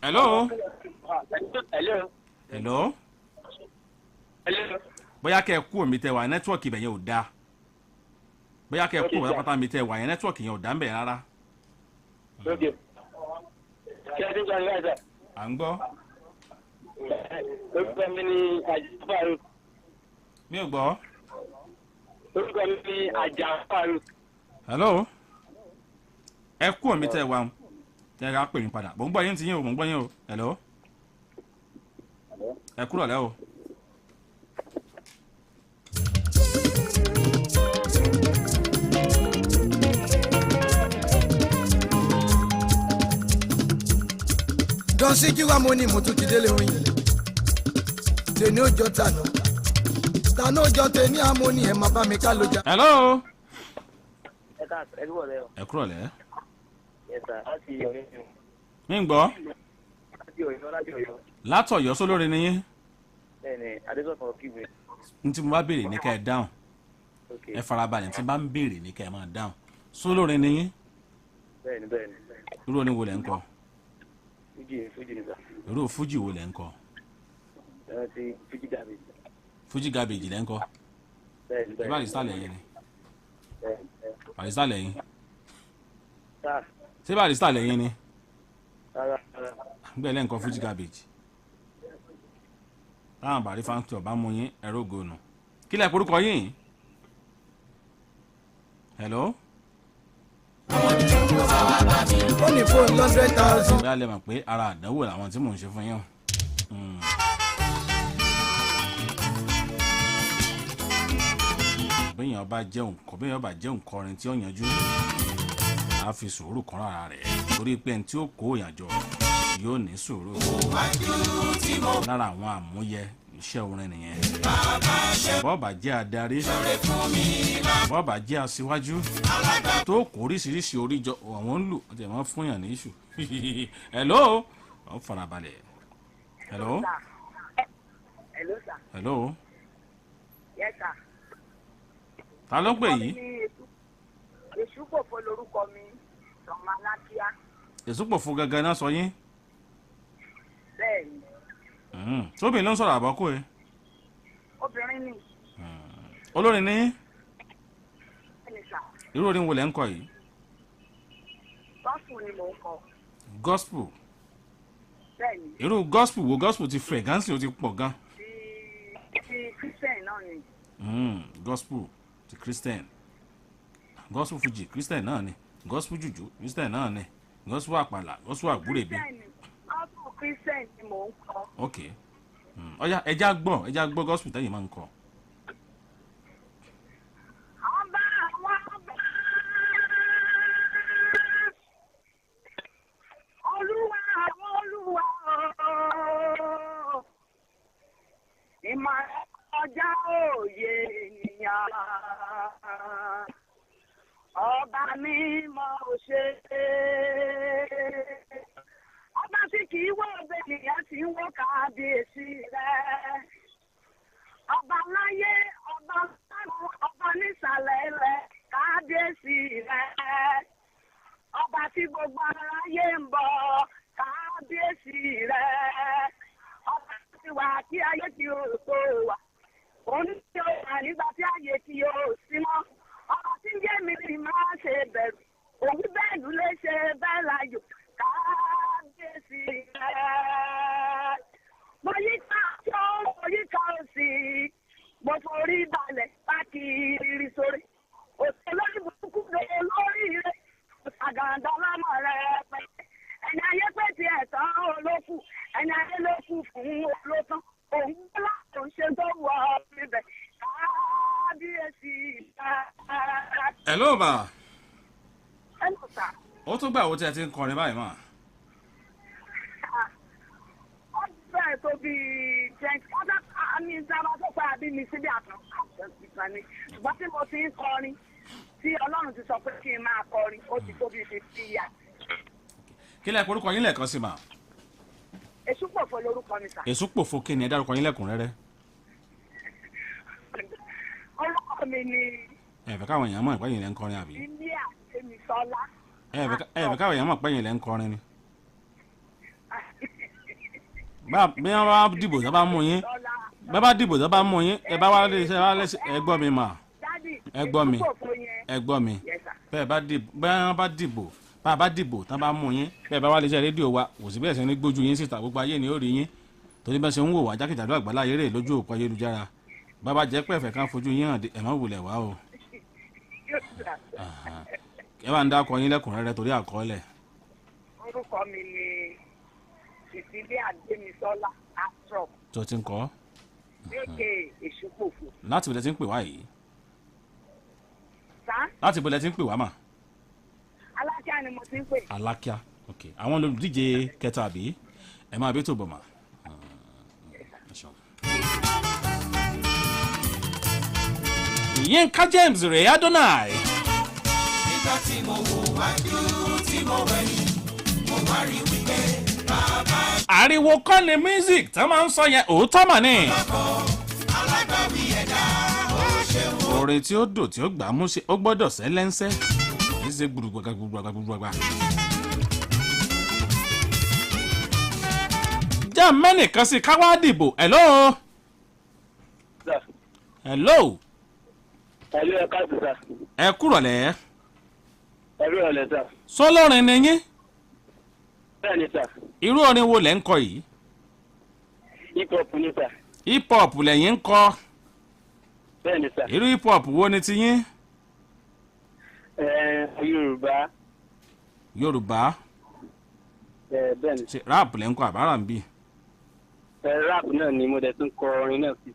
Hello. Hello. Bóyá kẹ́ ẹ kú omi tẹ wà nẹ́tíwọ̀kì ibẹ̀ yẹn ò dáa. Bóyá kẹ́ ẹ kú omi pátá mi tẹ wà yẹn nẹ́tíwọ̀kì yẹn ò dáa ń bẹ̀ rárá. À ń gbọ́. Orúkọ mi ni Àjàfàrú. Mi ò gbọ́. Orúkọ mi ni Àjàfàrú. Hello. Ẹ kú omi tẹ wà tẹ ẹ ká pè mí padà. Mò ń gbọ́ yín ti yín o, mò ń gbọ́ yín o. Hello. Ẹ kúrọ̀lẹ́ o. Don Síkírù Amóni mo tún ti délé orin. Tèmi ó jọ tànà. Tànà ó jọ tèmi Amóni ẹ̀ máa bá mi ká lójà. Hello. Ẹ káàsán, ẹ kúrọ̀lẹ́ o. Ẹ kúrọ̀lẹ́. Ẹ̀sà láti Ọ̀yọ́. Mi ń gbọ́. Láti Ọ̀yọ́. Látọ̀yọ́ sólórin ni yín. Bẹ́ẹ̀ni, Adésọ̀tàn kí mi. Ní tí mo bá béèrè ní kẹ́ ẹ dáhùn. Ẹ farabalẹ̀ tí bá ń béèrè ní kẹ́ ẹ máa dáhùn. Sólórin ni yín. Bẹ́ẹ̀ni. Irú orin wo lẹ̀ ń kọ? Fújì ni sà. Irú fújì wo lẹ̀ ń kọ? Ẹ̀rọ ti Fújì gàbí. Fújì garbage lẹ̀ ń kọ? Bẹ́ẹ̀ni. Ṣé Barrister lẹ́yìn ni? Bẹ́ẹ̀ni. Barrister lẹ́yìn? Sáà. Ṣé Barrister lẹ́yìn ni? Rárá. Gbẹ́ lẹ́ ń kọ fújì garbage. Táwọn bàrí fáńtì ọ̀bá mú yín ẹ̀rọ ògònù. Kí lẹ̀ porúkọ yín? Hello. Ó ní fóònù 100,000. Bóyá lẹ mọ̀ pé ara àdánwò làwọn tí mò ń ṣe fún yín. Béèyàn bá jẹ́ òǹkọrin tí ó yanjú á fi sùúrù kan ara rẹ̀ torí pé ẹni tí ó kó ìyànjọ yóò ní sùúrù. Lára àwọn àmúyẹ iṣẹ́ orin nìyẹn. Bọ́ọ̀bà jẹ́ adarí, bọ́ọ̀bà jẹ́ aṣíwájú tó kó oríṣiríṣi oríjọ àwọn ń lù ọtí ẹ̀ máa fún yàn ní iṣu. Hello. Ó farabalẹ̀. Hello. Hello, sir. Hello. Yes, sir. Ta ló ń pè yìí? Èṣù Pòfo lorúkọ mi, Sọ̀mà Lákíá. Èṣù Pòfo gangan náà sọ yín. Bẹ́ẹ̀ni. sóbìnrin ló ń sọ̀rọ̀ àbọ̀kú ẹ. Obìnrin ni. Olórin ní Ẹni sà. irú orin wo lẹ́ ń kọ yìí? Gospel ni mò ń kọ. Gospel. Bẹ́ẹ̀ni. Irú gospel wo? Gospel ti fẹ̀ gánsì ó ti pọ̀ gan. Ti Christian náà ni. Gospel ti Christian. Gospel Fuji Christian náà ni. Gospel Juju Christian náà ni. Gospel àpàlà, gospel àgbúrèbí. Gospel Christian ni mò ń kọ. Ok. Ọya ẹja gbọ́ gospel tẹ́yìn máa ń kọ. Ọba àwọn ọba. Olúwa àwọn olúwa. Ìmọ̀ ọjà òye ènìyàn. Ọba mímọ́ ò ṣe é. Ọba tí kì í wọ́ ọbẹ̀ nìyẹn tí ń wọ́ kábíyèsí rẹ̀. Ọba láyé, ọba lọ́run, ọba nísàlẹ̀ rẹ̀, kábíyèsí rẹ̀. Ọba tí gbogbo aráyé ń bọ̀, kábíyèsí rẹ̀. Ọba tí wà kí ayé tí ó tó wà. Òun tí ó wà nígbà tí ayé tí ó sí mọ́. Ọba tí ń jẹ́ mi ni máa ṣe bẹ̀rù. Òun bẹ́ẹ̀ ló lè ṣe bẹ́ẹ̀ láyò. Kábíyèsí rẹ̀. Mo yí ká tó, mo yí ká òsì. Mo forí balẹ̀ pákìrì sórí. Òṣèlú ìbùkún lórí rẹ̀. Àgàndà lọ́mọ rẹ̀ pẹ̀lẹ́. Ẹni ayé pé ti ẹ̀tàn olókù. Ẹni ayé ló kù fún olótán. Òun gbọ́dọ̀ tó ń ṣe tó wọ ibẹ̀. Kábíyèsí rẹ̀. Hello ma. Hello sir. Ó tún gbà wo tí ẹ ti ń kọrin báyìí mà? Ó bẹ̀rẹ̀ tó bí ọjọ́ àmì ìjọba tó pa àbí mi síbi àtúnṣe ni. Ṣùgbọ́n tí mo ti ń kọrin, tí Ọlọ́run ti sọ pé kí n máa kọrin, ó ti tó bí 50 years. Kí lẹ porúkọ yín lẹ́ẹ̀kan sí mà? Èṣùpòfo lorúkọ mi sà. Èṣùpòfo kí ni ẹ dárúkọ yín lẹ́kùnrẹ́rẹ́? Orúkọ mi ni Ẹ fẹ́ káwọn èèyàn mọ̀ pé ẹ̀yin lẹ́ ń kọrin àbí? Ilíà Tèmísọ́lá. Ẹ fẹ́ káwọn èèyàn mọ̀ pé ẹ̀yin lẹ́ ń kọrin ni? Bí wọ́n bá dìbò tó bá mú yín, ẹ bá wá lè ṣe ẹ gbọ́ mi mà. Ẹ gbọ́ mi. Bẹ́ẹ̀ bá dìbò tán bá mú yín, bẹ́ẹ̀ bá wá lè ṣe rédíò wa, kò sí bẹ́ẹ̀ ṣe ní gbójú yín síta, gbogbo ayé ni ó rí yín. Torí bẹ́ẹ̀ ṣe ń wò wá jákèjádò àgbáláyé rè lójú òpó ayélujára. Bàbá jẹ́ pé ẹ̀fẹ̀ kan fojú yín hàn ẹ̀ má wulẹ̀ wá o. Ẹ bá ń dákọ yín lẹ́kùnrẹ́rẹ́ torí àkọọ́lẹ̀. Orúkọ mi ni Ilíà Tèmísọ́lá Astro. Tó ti ń kọ́. Lékè Èṣùpòfo. Láti ibẹ̀ tí ń pè wá yìí. Sá. Láti ibẹ̀ tí ń pè wá mà. Alákíá ni mo ti ń pè. Alákíá, ok. Àwọn olùdíje kẹta àbí? Ẹ máa bí tó bọ̀ mà. Yínká James rèé Adonai. Nígbà tí mo wò wájú tí mo wẹ̀yìn, mo wá rí wípé bàbá Ariwo kọ́ ni music tán máa ń sọ yẹn òótọ́ mà ní. alágbàwí ẹ̀dá ó ṣeun. Orin tí ó dò tí ó gbà mú ṣe ó gbọ́dọ̀ sẹ́lẹ́ńsẹ́. Kì í ṣe gbùrùgbàgbà. Já mẹ́nìkan sí ká wá dìbò. Hello. Hello. Ẹ̀lú ẹ̀ka tó sà. Ẹ kúrọ̀lẹ́. Ẹ̀lú ọ̀lẹ̀ sà. Sọ́lọ́rin ni yín. Bẹ́ẹ̀ni sà. Irú orin wo lẹ́ ń kọ yìí? Hip hop ni sà. Hip hop lẹ́yìn ń kọ. Bẹ́ẹ̀ni sà. Irú hip hop wo ni ti yín? Yorùbá. Yorùbá. Bẹ́ẹ̀ni. Ṣé rap lẹ́ ń kọ àbára ń bì? Rap náà ni mo dẹ̀ tún kọ orin náà sí.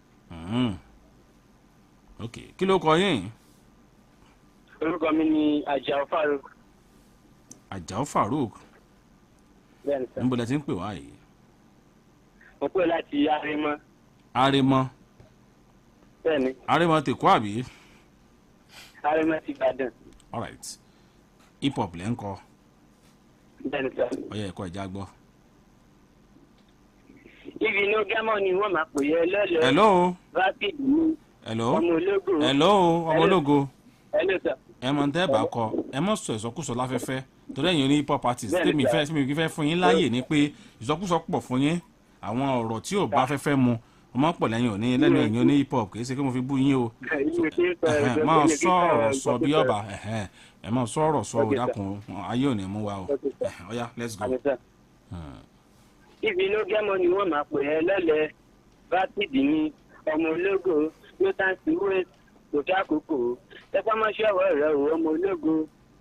Ok, kí ló kọ yín? Orúkọ mi ni Àjàó Farouk. Àjàó Farouk. Bẹ́ẹ̀ni sà. Níbo lẹ ti ń pè wá yìí? Mo pè láti Arímọ́. Arímọ́. Bẹ́ẹ̀ni. Arímọ́ ti kọ́ àbí? Arímọ́ ti Ìbàdàn. Alright. Hip hop lẹ́ ń kọ. Bẹ́ẹ̀ni sà. Ọyẹ ẹ̀kọ́ ẹ̀já gbọ́. Ibi inú gámọ̀ ni wọ́n máa pè é lọ́lọ́. Hello. Rapid ni. Hello. Ọmọ ológo. Hello. Ọmọ ológo. Hello sà. Ẹ mọ̀ tẹ́ bá kọ ẹ mọ̀ sọ ìsọkúsọ láfẹ́fẹ́ torí ẹ̀yin ní hip hop artist Bẹ́ẹ̀ni tèmi sà. fẹ́ fún yín láàyè ni pé ìsọkúsọ pọ̀ fún yín àwọn ọ̀rọ̀ tí ò bá fẹ́fẹ́ mu ọmọ pọ̀ lẹ́yìn òní lẹ́nu ẹ̀yìn oní hip hop kì í ṣe kí mo fi bú yín o máa sọ ọ̀rọ̀ sọ bí ọba ẹ máa sọ ọ̀rọ̀ sọ òdàkùn ayé òní mú wa o ọ̀ya let's go. ibi ló gẹ́mọ̀ ni wọ́n máa pè é lọ́lẹ̀ bátìdì ni ọmọ ológo ló tá sí wé kò dákòókò tẹpámọ́ṣẹ́ ọ̀rọ̀ rẹ̀ ò ọmọ ológo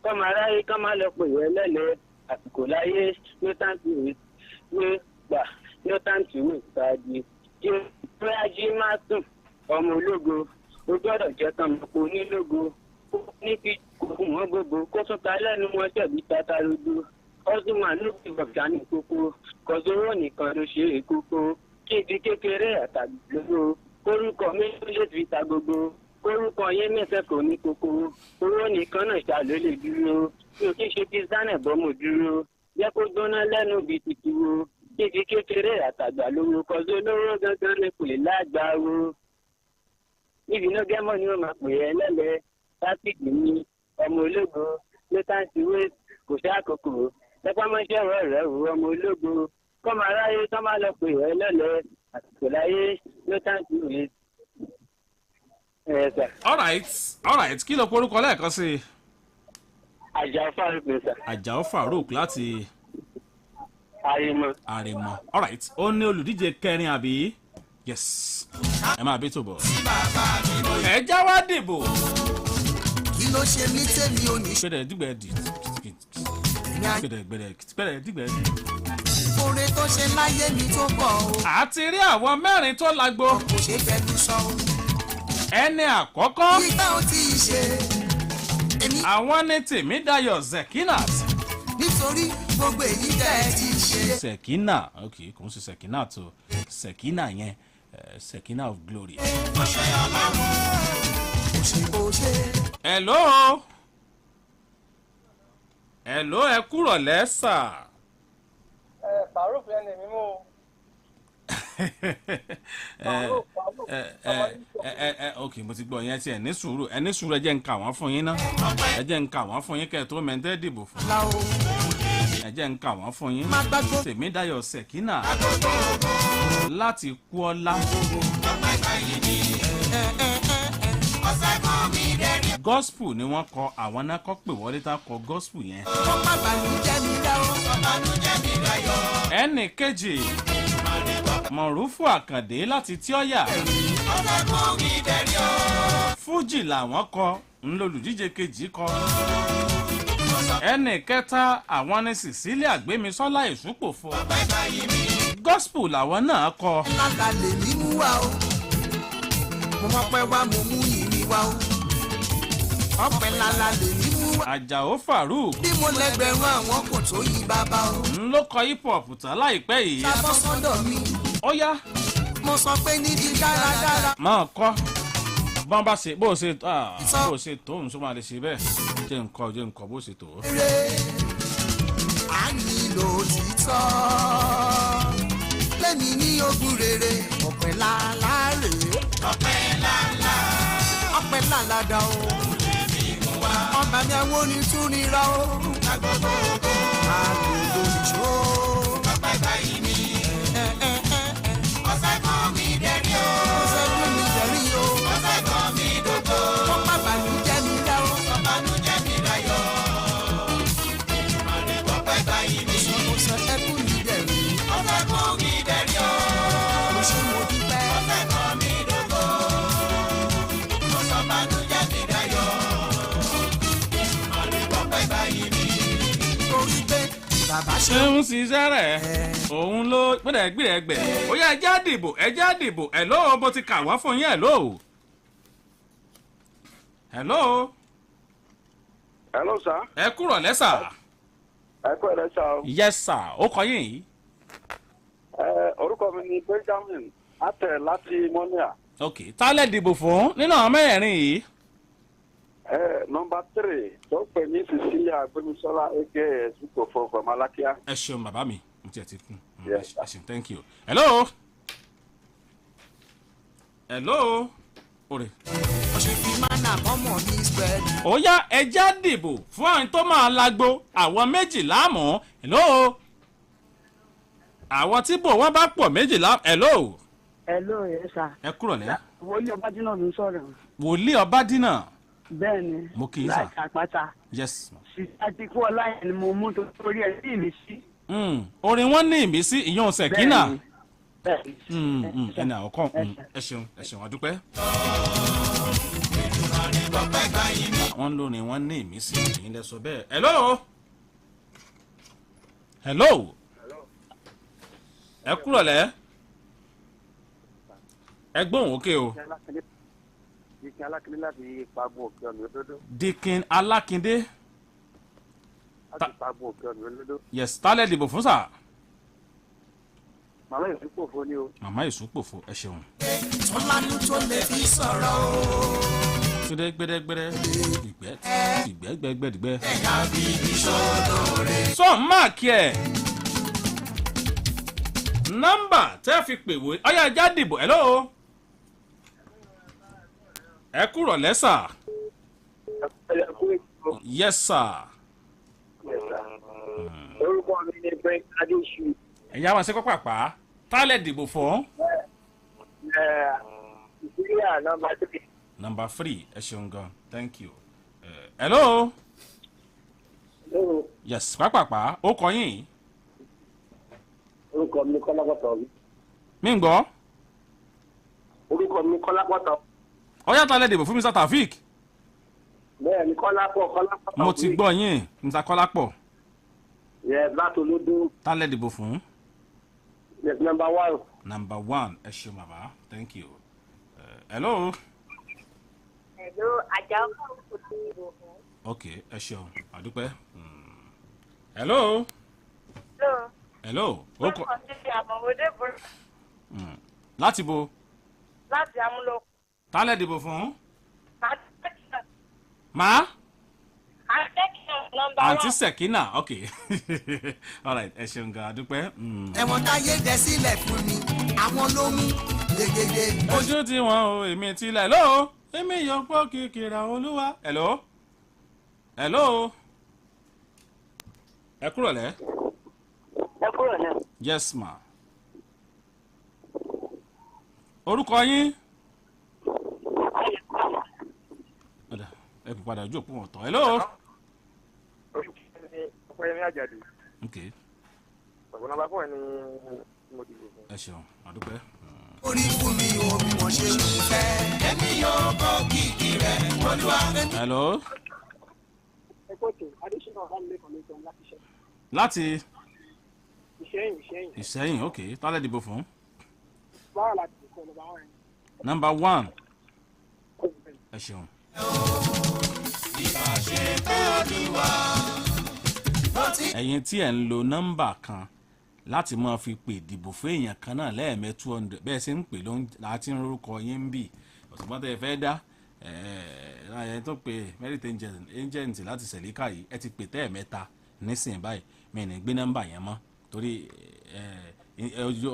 kọ́mọ aráyé kọ́ máa lọ pè é lọ́lẹ̀ àsìkò láyé ló tá sí wé gbà ló tá sí wé sáájú kí ó ají máa sùn ọmọ ológo ó gbọ́dọ̀ jẹ́ tán mọ́pọ̀ onílógo ní kí kòkó wọn gbogbo kó tún ta lẹ́nu wọn ṣẹ̀bí tata rodo ọdún màálù ti gbọ̀gá ní kókó kọ̀sọ́rọ́ nìkan ló ṣe é kókó kí ibi kékeré àtàgbègbè orúkọ mi ló lè fi ta gbogbo orúkọ yẹn mẹ́sẹ̀ kò ní kókó owó nìkan náà ṣá ló lè dúró mi ò kí ṣe kí sánẹ̀ bọ́mọ̀ dúró jẹ́ kó gbóná lẹ́nu bíi títí wo kí ibi kékeré àtàgbà lówó kọ̀sọ́ lówó gangan lè pè lágbàáwo níbi iná gẹ́mọ̀ ni wọ́n máa pè é lẹ́lẹ́ lásìkò ní ọmọ ológo ló tá sí wé kò ṣàkókò lẹ́pàmọ́ṣẹ́ ọ̀rọ̀ rẹ̀ wò ọmọ ológo kọ́mọ aráyé tó máa lọ pè é lọ́lẹ̀ àsìkò láyé ló tá sí wé. all right kí ló porúkọ lẹ́ẹ̀kan sí i. Àjàó Farouk ni sà. Àjàó Farouk láti. Àrèmọ all right ó ní olùdíje kẹrin àbí yes ẹ máa bí tó bọ̀. ẹ já wá dìbò. kí ló ṣe mí tèmi ò ní. gbẹdẹdígbẹdì gbẹdẹdígbẹdì. oore tó ṣe láyé mi tó pọ̀ o. àti rí àwọn mẹ́rin tó lágbo. kò ṣe fẹnu sọ o. ẹni àkọ́kọ́. ìgbà ó ti ṣe. àwọn ní Tèmídayọ̀ Zekinat. nítorí gbogbo èyí tẹ́ ẹ ti ṣe. Sekina ok kò ń ṣe Sekina tó Sekina yẹn Sekina of glory. hello ẹ kúrọ̀ lẹ́sà. Farouk lẹ́nu mi mú. ok mo ti gbọ́ yẹn tí ẹ ní sùúrù ẹ jẹ́ ń kà wọ́n fún yín náà ẹ jẹ́ ń kà wọ́n fún yín kẹ́ ẹ tó mẹ́ńtẹ́ dìbò fún ẹ jẹ́ ń kà wọ́n fún yín. Tèmídayọ̀ Sekina láti Kuọ́lá. gospel ni wọ́n kọ àwọn náà kọ́ pé wọlé tá kọ gospel yẹn. ẹnì kejì Mọ̀rúfù Àkàndé láti Tíọ́yà. Fújì làwọn kọ ńlọlùdíje kejì kọ. ẹnì kẹta àwọn ní Cecilia Gbémisọ́lá Èṣùpòfo. gospel làwọn náà kọ. lága lè ní mú wa o mo mọ pé wá mo mú ìrì wa o ọpẹ́ lala lè ní mú wa. Àjàó Farouk. bí mo lẹ́gbẹ̀rún àwọn kò tó yí bàbá o. ń ló kọ hip hop tán láìpẹ́ yìí. sábọ́ sọ́dọ̀ mi. ó yá. mo sọ pé níbi dáradára. máa kọ́ bọ́n bá ṣe bó ṣe tó ń sọ máa lè ṣe bẹ́ẹ̀ jẹ́ nǹkan bó ṣe tó. a nílò òtítọ́ lẹ́ni ní ogún rere ọpẹ́ làlá rè ọpẹ́ làlá dá o ọba mi àwọn onítún nira o agbègbè ìṣó ọpẹ́ báyìí mi ọ̀sẹ̀ kan mi dẹ̀rí o ọ̀sẹ̀ kan mi dòdò ọpẹ́ bàlújẹ́ mi dá o ọbànújẹ́ mi láyọ̀ ọpẹ́ báyìí mi ọ̀sẹ̀ ẹkún mi dẹ̀rí ọ̀sẹ̀ kan mi dẹ̀rí o ọ̀sẹ̀ mo dúpẹ́ ọ̀sẹ̀ kan mi dòdò ọ̀sẹ̀ ọbànújẹ́ mi láyọ̀ ọpẹ́ báyìí mi torí pé bàbá ṣe ń ṣiṣẹ́ rẹ̀ òun ló gbẹ̀dẹ̀gbẹ̀dẹ̀ ó yá ẹjẹ́ àdìbò hello bó ti kà wọ́n fún yín hello. hello sir. ẹ kúrọ̀ lẹ́sà. ẹ kúrọ̀ lẹ́sà o. yes sir ó kọ yín yìí. orúkọ mi ni Benjamin atẹ láti Mọ́níà. ok tálẹ̀ dìbò fún nínú àwọn mẹ́rin yìí. nọmba 3 tó pè ní Cecilia Gbémisọ́lá aka Èṣùpòfo from Alákíá. ẹ ṣeun bàbá mi mo ti ẹ ti kún Yes, ẹ ṣeun thank you. hello ore. ó yá ẹjẹ́ dìbò fún àwọn tó máa lágbo àwọn méjìlá mọ́ hello. àwọn tí bò wọ́n bá pọ̀ méjìlá. Hello. Hello, yes sir. Ẹ kúrò lẹ́. Wòlíì Ọbádínà ló ń sọ̀rọ̀. Wòlíì Ọbádínà. Bẹ́ẹ̀ni. Mo kì í sà. Láti àpáta. Yes. Àti kú ọlá yẹn ni mo mú torí ẹ̀ sí ìmísí. Orin wọn ní ìmísí ìyọ̀n Ṣẹ̀kínà. Bẹ́ẹ̀ni. Ẹni àkọ́kọ́. Ẹ ṣeun àdúpẹ́. Wọ́n lórin wọn ní ìmísí ìyìn lẹ sọ bẹ́ẹ̀. Hello. Ẹ kúrò lẹ́. Ẹ gbóhùn òkè o. Dikin Alákindé láti Ìpàgùn Òkè Ọ̀nà Olódó. Dikin Alákindé. Láti Ìpàgùn Òkè Ọ̀nà Olódó. Yes, tálẹ̀ dìbò fún sà. Màmá Ìsúpòfo ni o. Màmá Ìsúpòfo, ẹ ṣeun. Tọ́lánú tó lè fi sọ̀rọ̀ o. Túndé gbẹ́dẹ́gbẹ́dẹ́, ìgbẹ́gbẹ́gbẹ́dìgbẹ́. Ẹ̀yà bíbí sọ́dọ̀ọ́rẹ́. Sọ máàkì ẹ̀. Nọ́mbà tẹ́ fi pè wò ọyá ẹja dìbò. Hello. Ẹ kúrò lẹ́sà. Yes sir. Orúkọ mi ni Brent Adéṣu. Ẹ̀yà wọn ṣe pàpàpà. Tálẹ̀ dìbò fún. Ìsílẹ̀ nọ́mbà 3. Number 3, ẹ ṣeun gan. Thank you. Hello. Hello. Yes, pàpàpà. Ó kọ yín. Orúkọ mi ni Kọ́lápọ̀tọ̀. Mi ń gbọ́. Orúkọ mi ni Kọ́lápọ̀tọ̀. Ọyá tálẹ̀ dìbò fún Mr. Taofik. Bẹ́ẹ̀ ni Kọ́lápọ̀. Mo ti gbọ́ yín, Mr. Kọ́lápọ̀. Yes, láti Olódó. Tálẹ̀ dìbò fún. Yes, number 1. Number 1, ẹ ṣeun bàbá. Thank you. Hello. Hello, Àjàó kò tí ì bò fún. Ok, ẹ ṣeun. Àdúpẹ́. Hello. Hello. Hello. Orúkọ mi ni Àmọ̀wédé Bùrọ̀. Láti bo. Láti Amúlò. Tálẹ̀ dìbò fún. Àtẹ́kìnà. Ma? Àtẹ́kìnà nọ́mbà 1. Àǹtí Ṣẹ̀kínà, ok. All right, ẹ ṣeun gan. Àdúpẹ́. Ẹ̀wọ̀n táyé dẹ sílẹ̀ fún mi, àwọn ló mú gègèdè. Ojú tí wọn o, èmi ti lẹ̀. Hello. Èmi yọ pọ́ kìkìrà Olúwa. Hello. Hello. Ẹ kúrò lẹ́. Ẹ kúrò lẹ́. Yes ma. Orúkọ yín. Ẹ kò padà ojú òpó wọn tán. Hello. Orúkọ mi ni Ọpẹ́yẹmí Àjàdí. Ok. Ọ̀gbọ́n nọ́mbà 4 ni mo dìbò fún. Ẹ ṣeun, àdúpẹ́. Orí fún mi o bí wọ́n ṣe ń fẹ́. Ẹ̀mí yóò kọ́ kìkì rẹ̀ Olúwa. Hello. Ẹ kó tó Adéṣínà Ọ̀làmìlẹ́kọ̀ọ́ ló ń sọ láti ṣe. Láti. Ìṣẹ́yìn. Ìṣẹ́yìn, ok. Tálẹ̀ dìbò fún. Báwo la ti kọ́ nọ́mbà 1 yẹn? Number 1. Ẹ ṣeun. Ẹ̀yin tí ẹ̀ ń lo nọ́mbà kan láti máa fi pè dìbò fún èèyàn kan náà lẹ́ẹ̀mẹ́ 200 bẹ́ẹ̀ ṣe ń pè ló ń láti ń rúkọ yín ń bì ọ̀sùnmọ́ tẹ́ ẹ fẹ́ dá ẹ̀ tó pe merit agent láti sẹ̀líkà yìí ẹ ti pè tẹ́ ẹ̀ mẹ́ta nísìnyí báyìí mi ní gbé nọ́mbà yẹn mọ́ torí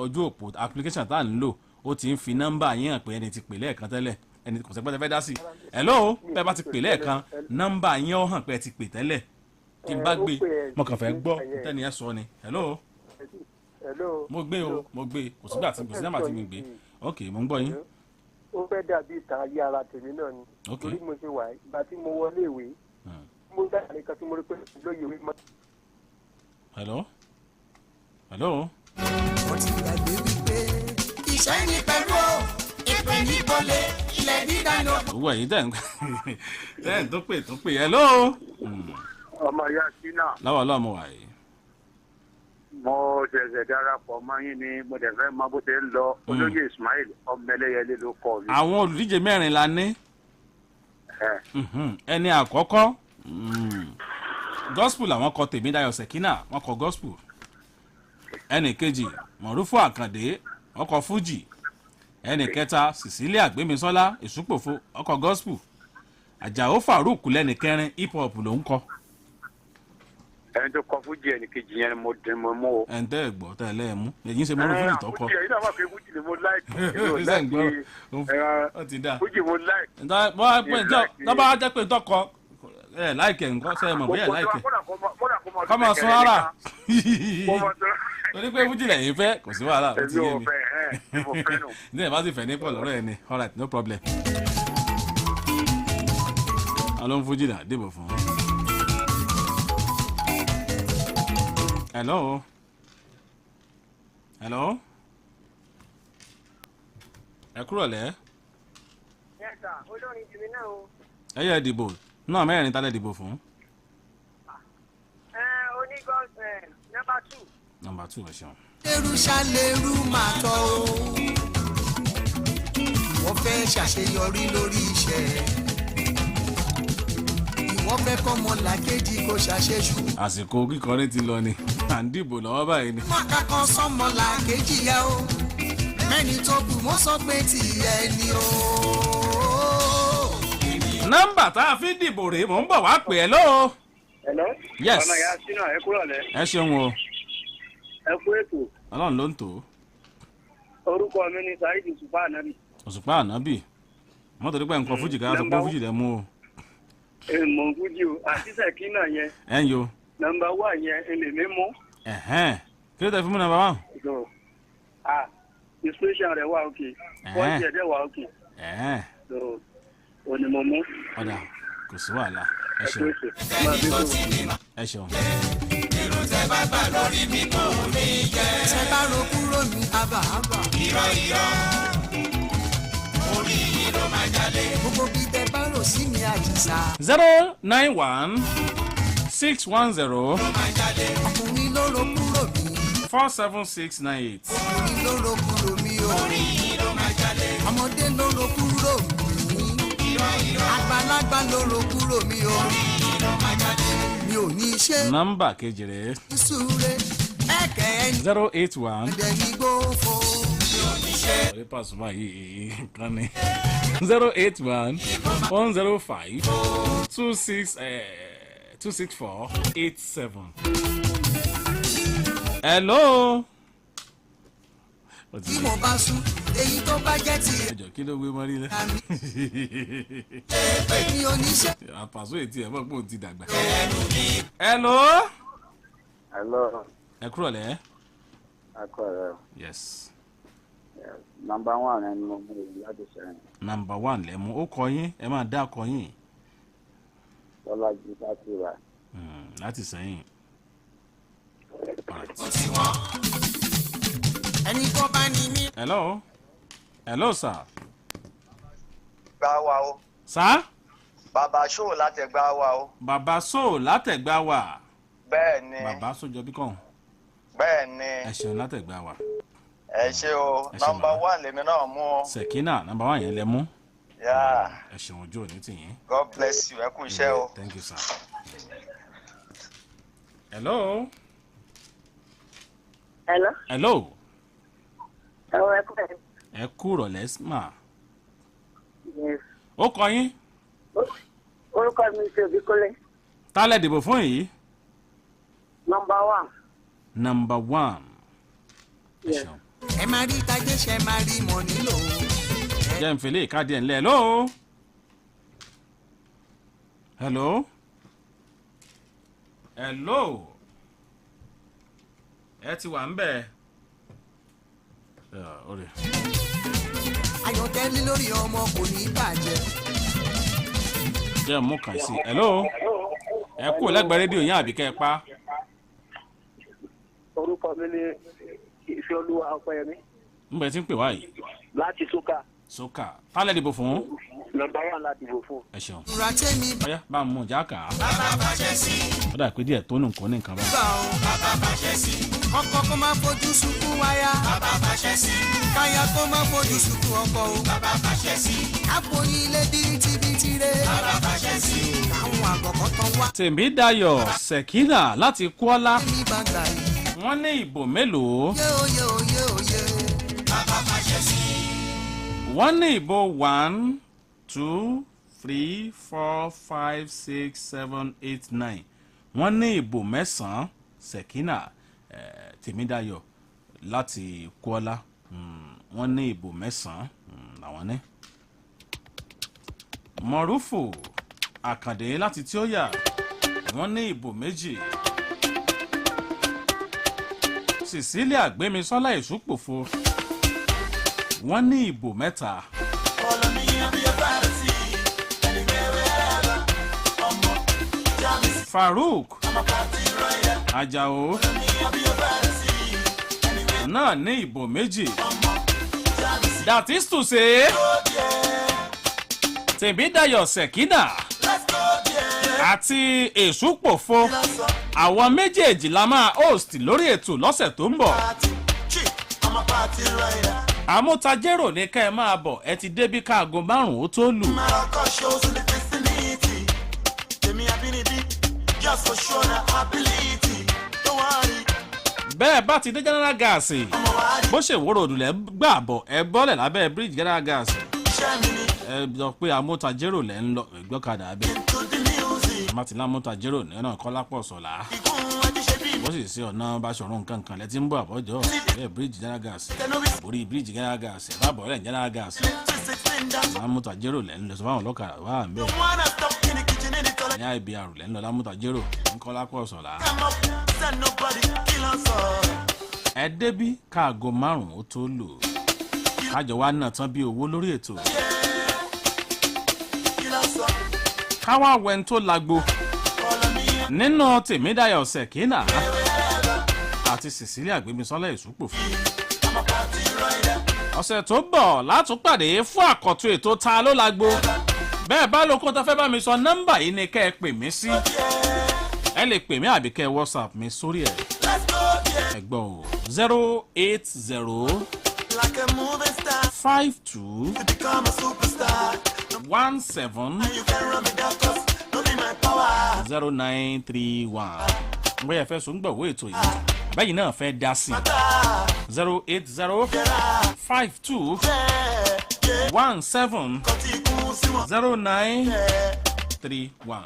ojú òpó application tá à ń lò ó ti ń fi nọ́mbà yín hàn pé ẹni ti pè lẹ́ẹ̀kan tẹ́lẹ̀ ẹni kò sẹ́pẹ́ tẹ́ fẹ́ dá sí hello bẹ́ẹ̀ bá ti pè lẹ́ẹ̀kan nọ́mbà yín ó hàn pé ẹ ti pè tẹ́lẹ̀ kí n bá gbé mo kàn fẹ́ gbọ́ tẹ́ni ẹ sọ ni hello mo gbé o mo gbé kò sígbà tí kò sí nọ́mbà tí mi gbé ok mo ń gbọ́ yín. ó fẹ́ dàbí ìtàn ayé ara tèmi náà ni torí mo ṣe wà ìgbà tí mo wọlé ìwé mo dá nìkan tí mo rí pé lóye ìwé mọ́. hello hello. mo ti gbàgbé wípé iṣẹ́ ní pẹ̀lú ìpè ní bọ́lé ilẹ̀ dídá ló. owó ẹ̀yin dẹ́n tó pè hello. ọmọ ìyá sínà. láwa lọ́mọ wà yìí. mo ṣẹ̀ṣẹ̀ darapọ̀ mọ́ yín ni mo dẹ̀ fẹ́ mọ bó ṣe ń lọ olóyè Ismail ọmọẹlẹ́yẹlé ló kọ́ mi. àwọn olùdíje mẹ́rin la ní. ẹni àkọ́kọ́ gospel làwọn kọ Tèmídayọ̀ Ṣẹ̀kínà wọ́n kọ gospel. ẹni kejì Mọ̀rúfù Àkàndé wọ́n kọ fújì. ẹni kẹta Cecilia Gbémisọ́lá Ìsúpòfo wọ́n kọ gospel. Àjàó Farouk lẹ́ni kẹrin hip hop ló ń kọ. ẹni tó kọ fújì ẹni kejì yẹn mo dín mo mú o. ẹni tẹ́ ẹ̀ gbọ́ tẹ́ ẹ lẹ́ẹ̀ mú èyí ń ṣe mọ́rú fújì tó kọ. fújì yẹn náà wà pé fújì ni mo láìkì. ó ti dá. fújì mo láìkì. tọ́ba jẹ́ pé tọkọ láìkẹ́ nǹkan sẹ́yìn mọ̀ bóyá láìkẹ́ kọ́mọ sún ara torí pé fújì lẹ́yìn fẹ́ kò sí wàhálà ó ti yé mi ní ẹ̀ bá sì fẹ́ ní pọ̀ lọ́rọ̀ ẹ̀ ni alright no problem alóhùn fújì là dìbò fún un. hello ẹ kúrò lẹ́. olórin jùmí náà o. ẹ yẹ dìbò náà mẹ́rin tálẹ̀ dìbò fún. onígbọ̀nsẹ̀ nọ́mbà 2 ẹ ṣeun. lérú ṣàlérú máa tọ́ o wọ́n fẹ́ ṣàṣeyọrí lórí iṣẹ́ ìwọ́n fẹ́ kọ́mọ làkejì kó ṣàṣeṣù. àsìkò kíkọrin ti lọ ni à ń dìbò lọ́wọ́ báyìí ni. mọ́ká kan sọ́mọ làkejì yá o mẹ́ni tó kù mọ́ sọ pé tìyẹ ni o. nọ́mbà tá a fi dìbò rèé mò ń bọ̀ wá pè é lóo. hello. yes. ọmọ ìyá sínú ẹ kúrò lẹ. ẹ ṣeun o. ẹ kú ètò. ọlọ́run ló ń tò. orúkọ mi ni saheed òṣùpá ànábì. òṣùpá ànábì mọ́tò dípẹ́ nǹkan fújì ká sọ pé fújì lẹ mú o. mọ̀ ń fújì o àti sẹ̀kínà yẹn. ẹ ń yo. nọ́mbà 1 yẹn èlèmí mú. kí ló tẹ fún mi nọ́mbà 1. inspiration rẹ wà òkè voice ẹ̀ dẹ̀ wà òkè. òní mo mú. ọ̀dà kò sí wàhálà ẹ ṣeun. ẹ ṣeun. irun tẹ bá gbà lórí mi kò ní jẹ. tẹ bá ro kúrò ní àbà. irọ́ orí yìí ló máa jalè. gbogbo bí tẹ bá rò sí mi àjìsà. 091 610. ọkùnrin ló ro kúrò mi. 47698. ọkùnrin ló ro kúrò mi o. orí yìí ló máa jalè. ọmọdé ló ro kúrò mi. àgbàlagbà ló ro kúrò mi o. orí yìí ló máa jalè. mi ò ní ṣe. nọ́mbà kejì rẹ̀. ìṣúre ẹ̀kẹ́ ẹni. 081. ẹ̀dẹ̀ni gbófo. mi ò ní ṣe. ọ̀rẹ́ pàṣùmá yìí kan ní. 081 105 26487. hello. tí mo bá sún èyí tó bá jẹ́ ti. ẹjọ kí ló gbé mọ́rí lẹ. mi ò ní ṣe. àpàṣọ ètí ẹ̀ mọ̀ pé òun ti dàgbà. hello. ẹ kúrò lẹ́. ẹ kúrò lẹ́. yes. nọ́mbà 1 ẹni mo mú láti sẹ́yìn. nọ́mbà 1 lẹ mú ó kọ yín ẹ máa dá kọ yín. Bọ́lájí láti rà. láti sẹ́yìn. ẹni tó bá ní mí. hello sir. gbá wa o. sir. bàbá ṣó látẹ̀gbá wa o. bàbá ṣó látẹ̀gbá wa. bẹ́ẹ̀ ni. bàbá sójọ bí kàn. bẹ́ẹ̀ ni. ẹ ṣeun látẹ̀gbá wa. ẹ ṣe o nọ́mbà 1 lèmi náà mú o. Sekina nọ́mbà 1 yẹn lẹ mú. ẹ ṣeun ojú òní tìyín. God bless you ẹ kú iṣẹ́ o. thank you sir. hello. ẹ kúrò lẹ́sìmà. ó kọ yín. orúkọ mi ṣe òbí kólé. tálẹ̀ dìbò fún yìí. nọ́mbà 1. nọ́mbà 1. ẹ ṣeun. ẹ máa rí tajé ṣe máa rí mọ̀ nílò. jẹ́ n fèlè ìkádìí ẹ̀ ńlẹ̀ hello. ẹ ti wà ń bẹ̀. ayọ̀tẹ́lẹ̀ lórí ọmọ kò ní bàjẹ́. jẹ́ mú kàn sí. hello. ẹ kú lẹ́gbẹ̀ẹ́ rédíò yín àbí kẹ́ ẹ pa. orúkọ mi ni ìfẹ́ olúwa ọpẹ́yẹmí. ń bẹ tí ń pè wá yìí. láti sókà. sókà tálẹ̀ dìbò fún. nọ́mbà 1 láti dìbò fún. ẹ ṣeun. ìràtẹ́mi. ọ̀yá bá a mú un jákà. bàbá bàjẹ́ sí. ó dà pé díẹ̀ tó nù nǹkan ní nǹkan bá. bàbá bàjẹ́ sí. ọkọ kó máa fojú sunkún wáyà. bàbá bàjẹ́ sí. káyà kó máa fojú sunkún ọkọ o. bàbá bàjẹ́ sí. àpòyí ilé bíríntìbíntì rẹ̀. bàbá bàjẹ́ sí. àwọn àgọ̀kọ̀ tán wá. Tèmídayọ̀ Sekina láti Kọ́lá. mi bá gbà yìí. wọ́n ní ìbò mélòó. yé. bàbá bàjẹ́ sí. wọ́n ní ìbò 1 2 3 4 5 6 7 8 9. wọ́n ní ìbò 9 Sekina Tèmídayọ̀ láti Kọ́lá. wọ́n ní ìbò 9 làwọn ní. Mọ̀rúfù Àkàndé láti tí ó yà wọ́n ní ìbò méjì. Cecilia Gbémisọ́lá Ìṣúpòfo wọ́n ní ìbò mẹ́ta. Farouk Ajao náà ní ìbò méjì. That is to say, Tèmídayọ̀ Sẹ̀kínà àti Èṣúpòfo àwọn méjèèjì la máa host lórí ètò lọ́sẹ̀ tó ń bọ̀. Amutajero ní ká ẹ máa bọ̀, ẹ ti débí káago 5 ó tó lù. Bẹ́ẹ̀ bá ti dé General Gas bó ṣe wúrò òdùlẹ̀ gbà bọ̀ ẹ bọ́lẹ̀ lábẹ́ bridge General Gas ẹ jọ pé Amutajero lẹ́ ń lọ ìgbọ́kadà abẹ́ Martin Amutajero ní ọ̀nà Kọ́lápọ̀ Sọ̀lá bó sì sí ọ̀nà Báṣọ̀run kankan lẹ́tí ń bọ̀ àbọ̀jọ́ ẹ bridge General Gas orí bridge General Gas ẹ bá bọ̀lẹ̀ General Gas Amutajero lẹ́ ń lọ sọ fáwọn ọlọ́kadà wà ń bẹ̀ ní IBR lẹ́ ń lọ Amutajero ní Kọ́lápọ̀ Sọ̀lá. Ẹ débí káago 5 ó tó lò kájọ wá náà tán bí owó lórí ètò. Káwá wẹ́n tó lagbo nínú Tèmídayọ̀ Sẹ̀kínà àti Cecilia Gbémisọ́lá Ìṣúpòfo. Ọ̀sẹ̀ tó bọ̀ látúpàdé fún àkọ́tún ètò Ta ló lagbo. Bẹ́ẹ̀ bá lóko tó fẹ́ bá mi sọ nọ́mbà yìí ni kẹ́ ẹ pè mí sí. Ẹ lè pè mí àbí kẹ́ ẹ WhatsApp mi sórí ẹ̀. Ẹ gbọ́ o 080 52 17 0931. Bóyá fẹ́ sọ ń gbọ̀wọ́ ètò yìí báyìí náà fẹ́ dá sí 080 52 17 0931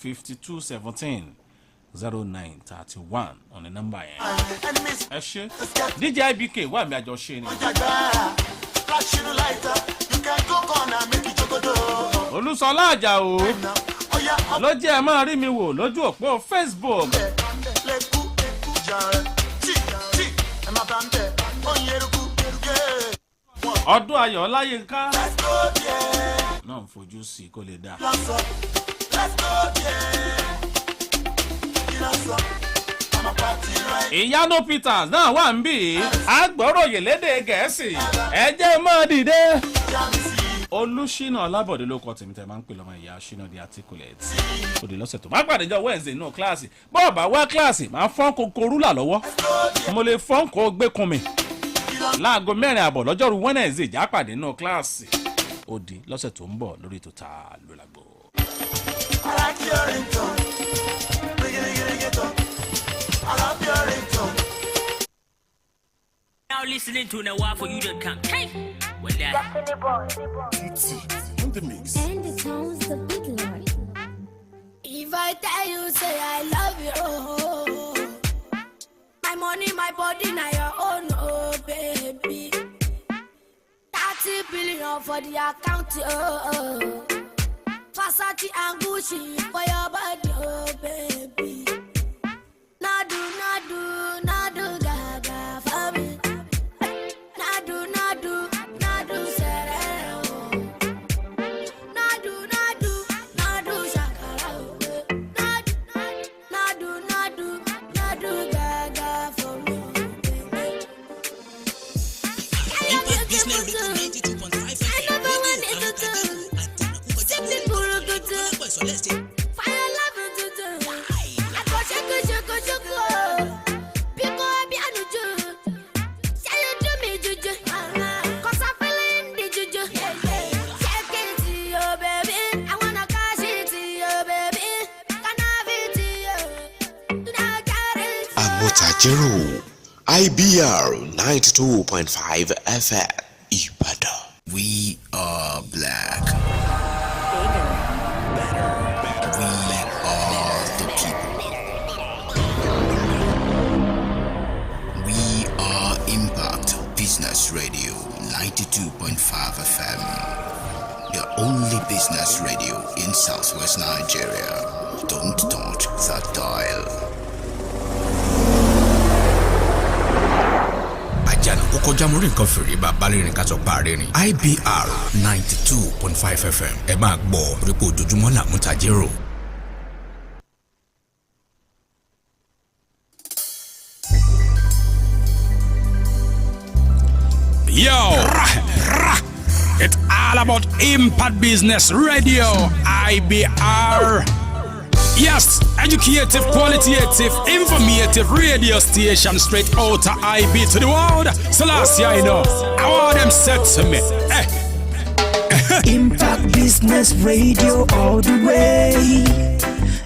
52 17 0931 on the number yẹn. Ẹ ṣé DJ IBK wà mí àjọṣe ni. Olúṣọlá Àjàó ló jẹ́ ẹ máa rí mi wò lójú òpó Facebook. Ọdún Ayọ̀ Ọláyínká náà ń fojú sí kó lè dá. Ìyanu Peters náà wà ń bì agbọ́ròyè lédè Gẹ̀ẹ́sì ẹ jẹ́ mọ́ dìde. Olúṣínà Ọlábọ̀dé ló kọ tèmi tẹ́ máa ń pè lọ́mọ ìyá Ṣínà the articulate. Ó di lọ́sẹ̀ tó máa pàdé jọ Wednesday nínú kíláàsì bọ́ọ̀ bá wá kíláàsì máa fọ́n kókó rúlà lọ́wọ́ mo lè fọ́n kó gbé kun mi láago 4:00 lọ́jọ́rú Wednesday já pàdé nínú kíláàsì. Ó di lọ́sẹ̀ tó ń bọ̀ lórí ètò Ta ló lagbo. Now listening to the war for you to come. Hey, what that? On the mix. And the tones the big Lord. If I tell you, say I love you, oh, my money, my body, now your own, oh baby. 30 billion for the account, oh. Versace and Gucci for your body, oh baby. Nadu, gaga for me. Nadu, sereno. Nadu, shakara. Nadu, gaga for me. Impact Business Radio 92.5 FM. Simply Burukutu. Fire love to do. I go shako. Pico be anuju. Say you do me juju. Cause I'm feeling the juju. Check it to you, baby. I wanna cash it to you, baby. Can I have it to you? Do not carry it. Amutajero, IBR 92.5 FM, Ibadan. We are black. We are the people. We are Impact Business Radio 92.5 FM. The only business radio in southwest Nigeria. Don't touch that dial. Ajana kókó jámúrí nǹkan fèrè bá balẹ̀rìn ká sọ parí ni. IBR 92.5 FM ẹ máa gbọ́ rípo ojoojúmọ́ là Amutajero. Yo, it's all about Impact Business Radio, IBR. Yes, educative, qualitative, informative radio station straight out of IB to the world. So last year, I know, I want them said to me, Impact Business Radio all the way.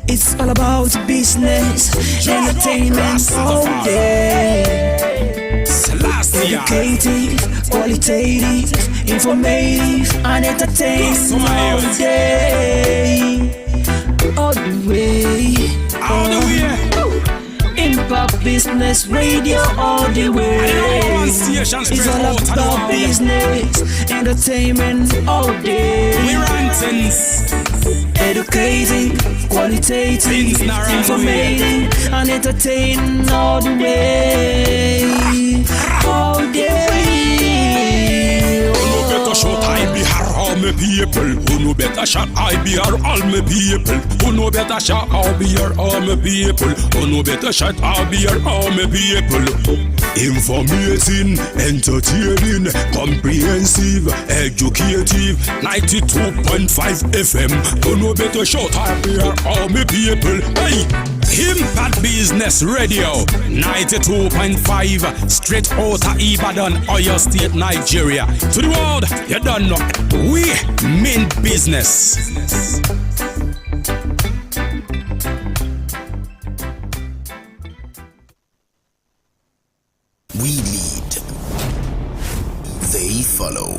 It's all about business, entertainment all day. Educative, qualitative, informative, and entertainment all day. All the way. All the way. Impact Business Radio all the way. It's all about business, entertainment all day. We rantings. Educating, qualitative, informative, and entertaining all the way. All day. Shot IBR all my people. Who know better shot IBR all my people. Who know better shot IBR all my people. Who know better shot IBR all my people. Informating, entertaining, comprehensive, educative. 92.5 FM. Who know better shot IBR all my people. Hey, Impact Business Radio 92.5 straight out of Ibadan, Oyo State, Nigeria. To the world, you don't know. We mean business. We lead, they follow.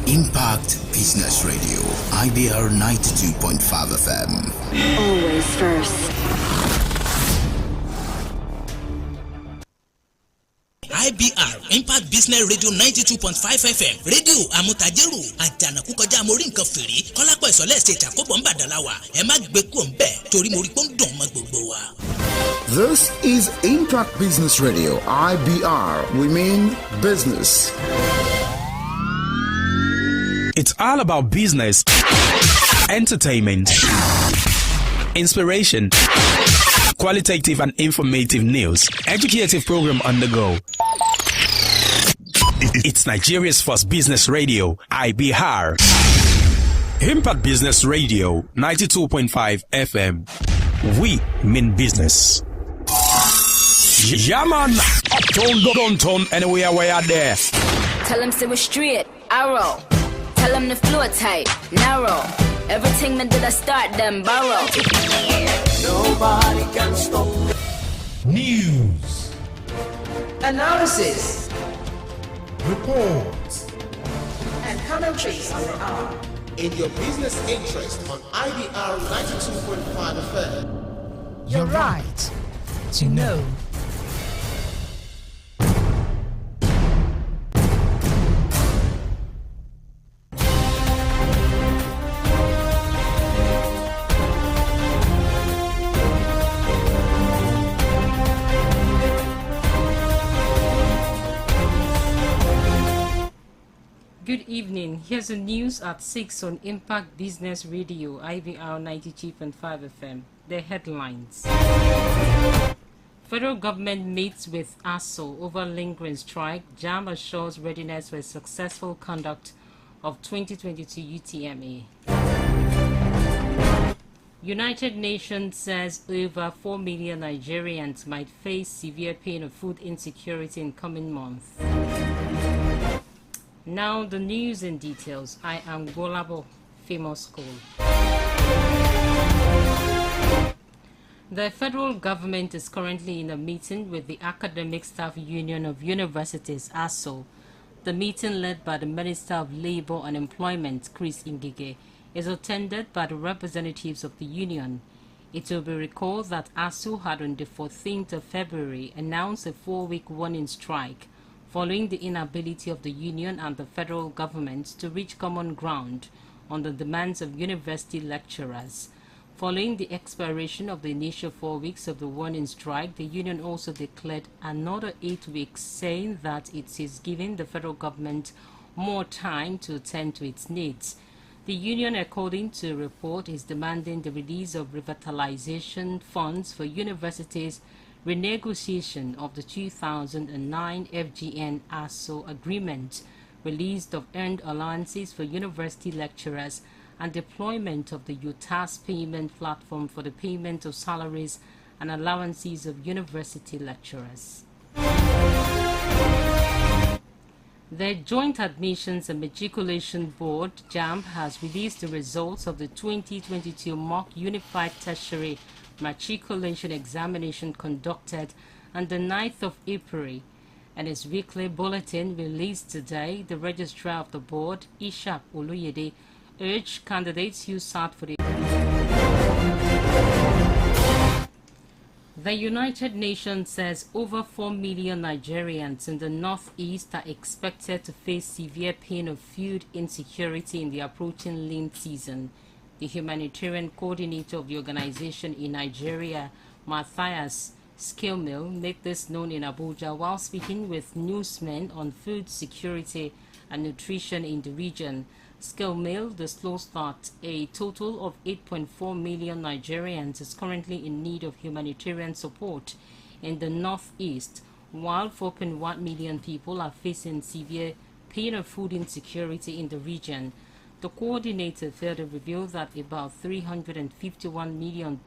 Impact Business Radio, IBR 92.5 FM. Always first. IBR Impact Business Radio 92.5 FM rédíò Amutajero àjànàkú kọjá mo rí nǹkan fìrí kọ́lápọ̀ ìsọ̀lẹ̀ ṣe ìtàkùbọ̀ ń bàdàláwà ẹ má gbé kó ń bẹ̀ torí mo rí pé ń dùn mọ́ gbogbo wa. This is Impact Business Radio, IBR. We mean business. It's all about business, entertainment, inspiration, qualitative and informative news, educative program on the go. It's Nigeria's first business radio, IBR. Impact Business Radio 92.5 FM. We mean business. Yeah, man. Don't turn anywhere where you're there. Tell them to we're straight, arrow. Tell them the floor tight, narrow. Everything that did I start them borrow. Nobody can stop. News, Analysis. Reports. And commentaries on the hour. In your business interest on IBR 92.5 FM. You're right to know. Good evening. Here's the news at 6 on Impact Business Radio, IBR 92.5 FM. The headlines. Federal government meets with ASO over lingering strike. JAM assures readiness for a successful conduct of 2022 UTME. United Nations says over 4 million Nigerians might face severe pain of food insecurity in coming months. Now the news in details. I am Golabo, Famous School. The federal government is currently in a meeting with the Academic Staff Union of Universities, ASO. The meeting, led by the Minister of Labour and Employment, Chris Ngige, is attended by the representatives of the union. It will be recalled that ASO had on the 14th of February announced a 4-week warning strike following the inability of the union and the federal government to reach common ground on the demands of university lecturers. Following the expiration of the initial 4 weeks of the warning strike, the union also declared another 8 weeks, saying that it is giving the federal government more time to attend to its needs. The union, according to a report, is demanding the release of revitalization funds for universities, renegotiation of the 2009 FGN-ASO agreement, release of earned allowances for university lecturers, and deployment of the UTAS payment platform for the payment of salaries and allowances of university lecturers. The Joint Admissions and Matriculation Board, JAMB, has released the results of the 2022 mock Unified Tertiary Matriculation Examination conducted on the 9th of April. In its weekly bulletin released today, the Registrar of the Board, Ishaq Oluyede, urged candidates who sat for the United Nations says over 4 million Nigerians in the northeast are expected to face severe pain of food insecurity in the approaching lean season. The humanitarian coordinator of the organization in Nigeria, Matthias Skillmill, made this known in Abuja while speaking with newsmen on food security and nutrition in the region. Skillmill disclosed that a total of 8.4 million Nigerians is currently in need of humanitarian support in the northeast, while 4.1 million people are facing severe pain of food insecurity in the region. The coordinator further revealed that about $351 million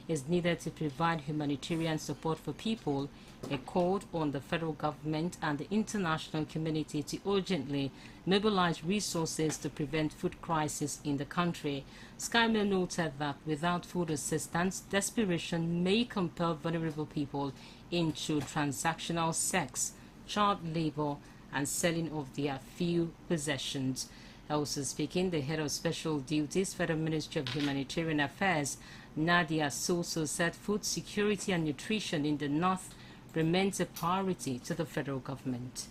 is needed to provide humanitarian support for people. A call on the federal government and the international community to urgently mobilize resources to prevent food crisis in the country. Skillmill noted that without food assistance, desperation may compel vulnerable people into transactional sex, child labor, and selling of their few possessions. Also speaking, the head of special duties, Federal Ministry of Humanitarian Affairs, Nadia Soso, said food security and nutrition in the north remains a priority to the federal government.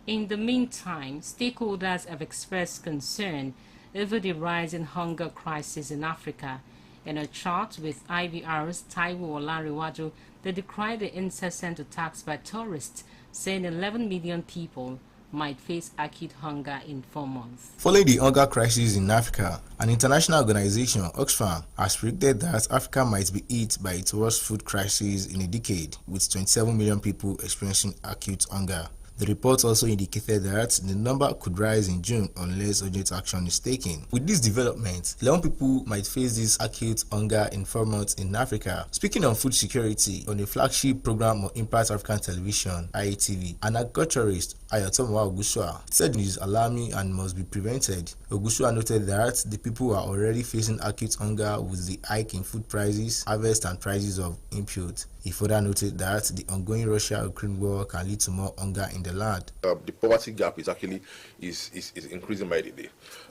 In the meantime, stakeholders have expressed concern over the rising hunger crisis in Africa. In a chart with IVR's Taiwo Olariwaju, they decried the incessant attacks by tourists, saying 11 million people might face acute hunger in 4 months. Following the hunger crisis in Africa, an international organization, Oxfam, has predicted that Africa might be hit by its worst food crisis in a decade, with 27 million people experiencing acute hunger. The report also indicated that the number could rise in June unless urgent action is taken. With this development, 11 people might face this acute hunger in 4 months in Africa. Speaking on food security on a flagship program on Impact African Television, IATV, an agriculturist, Ayotomowa Ogunsua, said it is alarming and must be prevented. Ogunsua noted that the people are already facing acute hunger with the hike in food prices, harvest and prices of input. He further noted that the ongoing Russia-Ukraine war can lead to more hunger in the land. The poverty gap is actually is increasing by the day.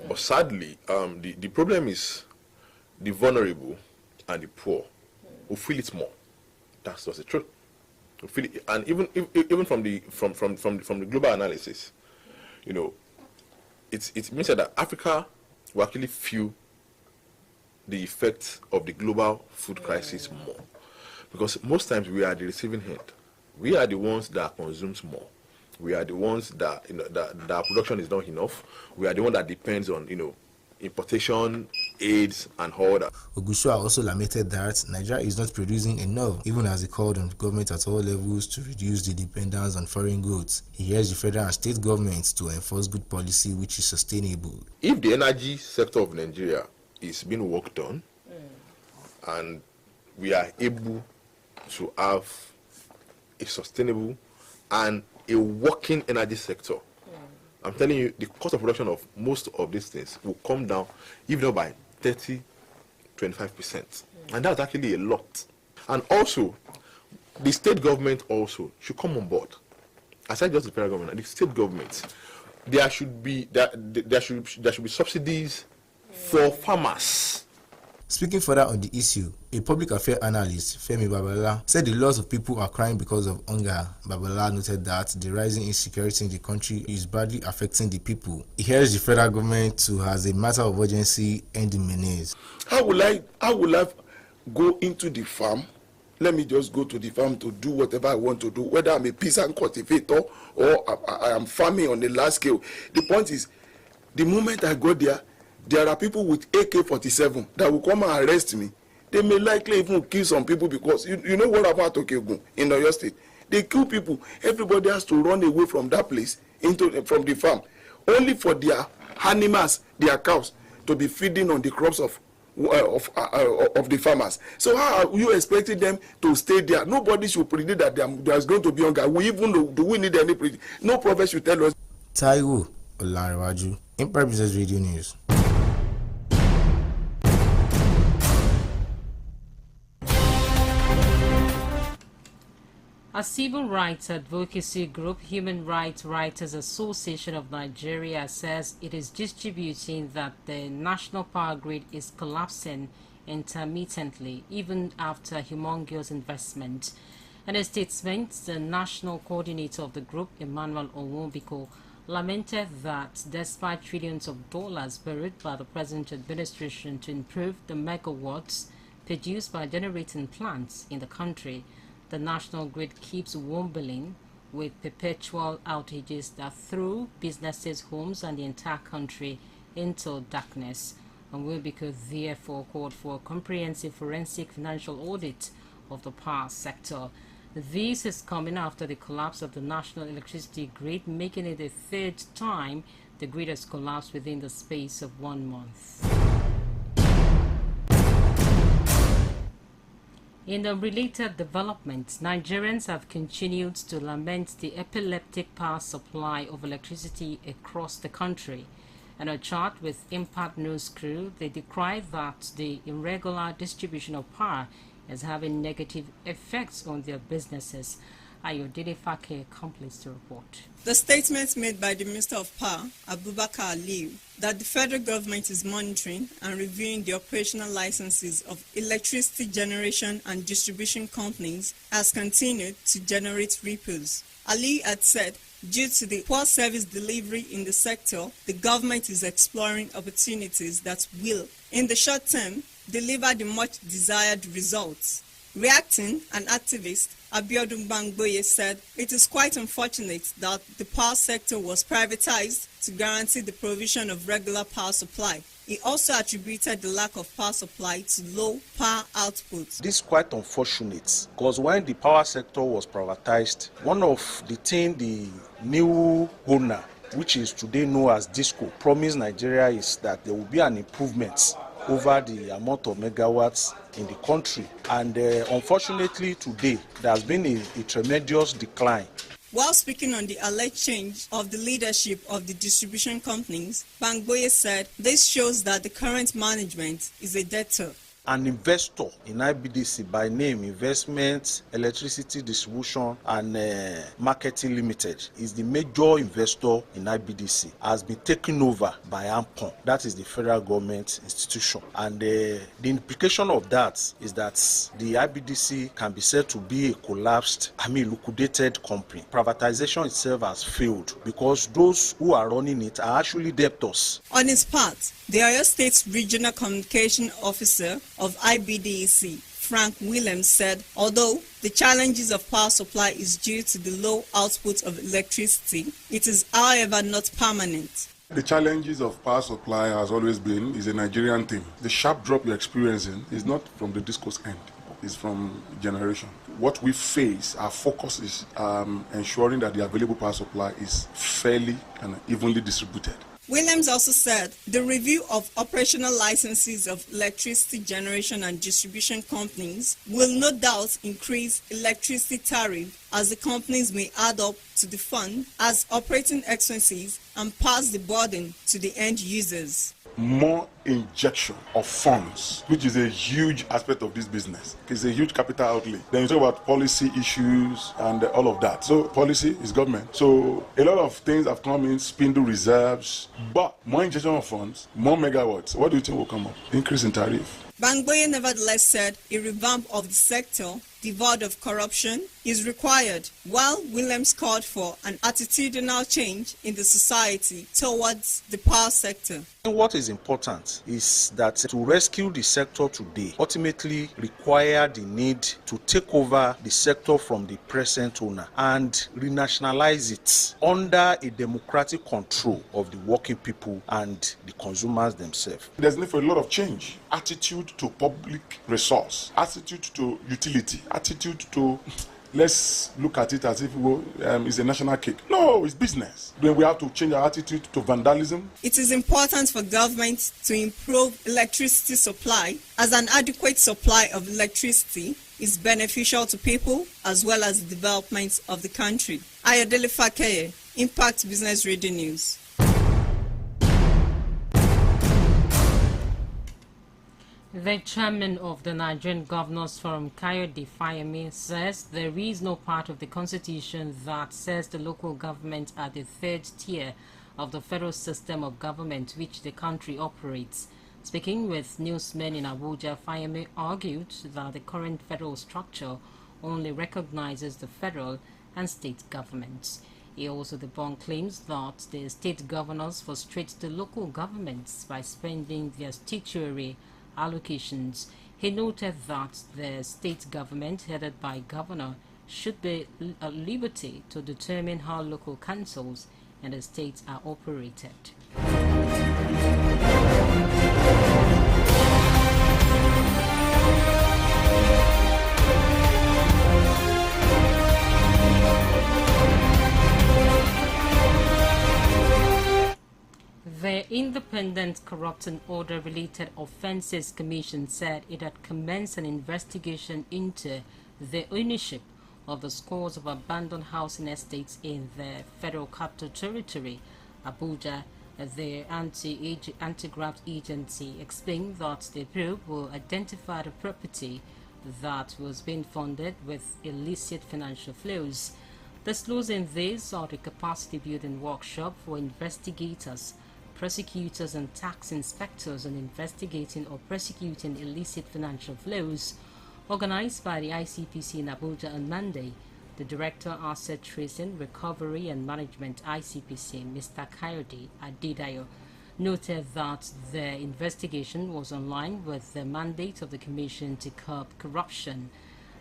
But sadly, the problem is the vulnerable and the poor who feel it more. That's just the truth. Who feel it, and even from the global analysis, you know, it means that Africa will actually feel the effects of the global food crisis more. Because most times we are the receiving end. We are the ones that consumes more. We are the ones that, you know, that our production is not enough. We are the one that depends on, you know, importation, aids, and all that. Ogunsua also lamented that Nigeria is not producing enough, even as he called on government at all levels to reduce the dependence on foreign goods. He urged the federal and state governments to enforce good policy which is sustainable. If the energy sector of Nigeria is being worked on, and we are able to have a sustainable and a working energy sector, I'm telling you, the cost of production of most of these things will come down, even by 30-25%. And that's actually a lot. And also, the state government also should come on board. Aside just the federal government, the state government, there should be subsidies for farmers. Speaking further on the issue, A public affairs analyst, Femi Babala, said the lots of people are crying because of hunger. Babala noted that the rising insecurity in the country is badly affecting the people. He urged the federal government to, as a matter of urgency, end the menace. How will I go into the farm? Let me just go to the farm to do whatever I want to do, whether I'm a peasant cultivator or I am farming on a large scale. The point is, the moment I go there are people with AK-47 that will come and arrest me. They may likely even kill some people because you know what happened to Okeogun in Oyo State? They kill people. Everybody has to run away from that place from the farm, only for their animals, their cows, to be feeding on the crops of the farmers. So how are you expecting them to stay there? Nobody should predict that there's going to be hunger. Do we need any predict? No prophet should tell us. Taiwo Olanrewaju, Impact Business Radio News. A civil rights advocacy group, Human Rights Writers Association of Nigeria, says it is distributing that the national power grid is collapsing intermittently, even after humongous investment. In a statement, the national coordinator of the group, Emmanuel Onwubiko, lamented that despite trillions of dollars borrowed by the present administration to improve the megawatts produced by generating plants in the country, the national grid keeps wobbling with perpetual outages that threw businesses, homes, and the entire country into darkness. Onwubiko therefore called for a comprehensive forensic financial audit of the power sector. This is coming after the collapse of the national electricity grid, making it the third time the grid has collapsed within the space of 1 month. In the related developments, Nigerians have continued to lament the epileptic power supply of electricity across the country. In a chat with Impact News crew, they decry that the irregular distribution of power is having negative effects on their businesses. Ayodele Fake completes the report. The statement made by the Minister of Power, Abubakar Aliyu, that the federal government is monitoring and reviewing the operational licenses of electricity generation and distribution companies has continued to generate ripples. Ali had said, due to the poor service delivery in the sector, the government is exploring opportunities that will, in the short term, deliver the much desired results. Reacting, an activist, Abiodun Bangboye, said it is quite unfortunate that the power sector was privatized to guarantee the provision of regular power supply. He also attributed the lack of power supply to low power output. This is quite unfortunate because when the power sector was privatized, one of the things the new owner, which is today known as DISCO, promised Nigeria is that there will be an improvement over the amount of megawatts in the country. And unfortunately today, there has been a tremendous decline. While speaking on the alleged change of the leadership of the distribution companies, Bangboye said this shows that the current management is a debtor. An investor in IBDC by name Investment, Electricity Distribution and Marketing Limited is the major investor in IBDC, has been taken over by AMPON, that is the federal government institution. And the implication of that is that the IBDC can be said to be a collapsed, liquidated company. Privatization itself has failed because those who are running it are actually debtors. On his part, the Oyo State Regional Communication Officer of IBDC, Frank Williams, said although the challenges of power supply is due to the low output of electricity, it is however not permanent. The challenges of power supply has always been is a Nigerian thing. The sharp drop you're experiencing is not from the DISCO's end, it's from generation. What we face, our focus is ensuring that the available power supply is fairly and evenly distributed. Williams also said the review of operational licenses of electricity generation and distribution companies will no doubt increase electricity tariff as the companies may add up to the fund as operating expenses and pass the burden to the end users. More injection of funds, which is a huge aspect of this business. It's a huge capital outlay. Then you talk about policy issues and all of that. So policy is government. So a lot of things have come in, spindle reserves, but more injection of funds, more megawatts. What do you think will come up? Increase in tariff. Bangboye nevertheless said a revamp of the sector, devoid of corruption, is required, while Williams called for an attitudinal change in the society towards the power sector. And what is important is that to rescue the sector today ultimately require the need to take over the sector from the present owner and renationalize it under a democratic control of the working people and the consumers themselves. There's need for a lot of change. Attitude to public resource, attitude to utility, attitude to let's look at it as if it's a national cake. No, it's business. Then we have to change our attitude to vandalism. It is important for government to improve electricity supply, as an adequate supply of electricity is beneficial to people as well as the development of the country. Ayodele Fakeye, Impact Business Radio News. The chairman of the Nigerian Governors Forum, Kayode Fayemi, says there is no part of the constitution that says the local government are the third tier of the federal system of government which the country operates. Speaking with newsmen in Abuja, Fayemi argued that the current federal structure only recognizes the federal and state governments. He also debunked claims that the state governors frustrate the local governments by spending their statutory allocations. He noted that the state government headed by governor should be at liberty to determine how local councils and the states are operated. The Independent Corrupt and Order-Related Offences Commission said it had commenced an investigation into the ownership of the scores of abandoned housing estates in the Federal Capital Territory. Abuja, the anti-graft agency, explained that the probe will identify the property that was being funded with illicit financial flows. Disclosing this at a capacity building workshop for investigators, prosecutors and tax inspectors on investigating or prosecuting illicit financial flows, organized by the ICPC in Abuja on Monday, the Director Asset Tracing, Recovery and Management ICPC, Mr. Kayode Adedayo, noted that the investigation was in line with the mandate of the Commission to curb corruption.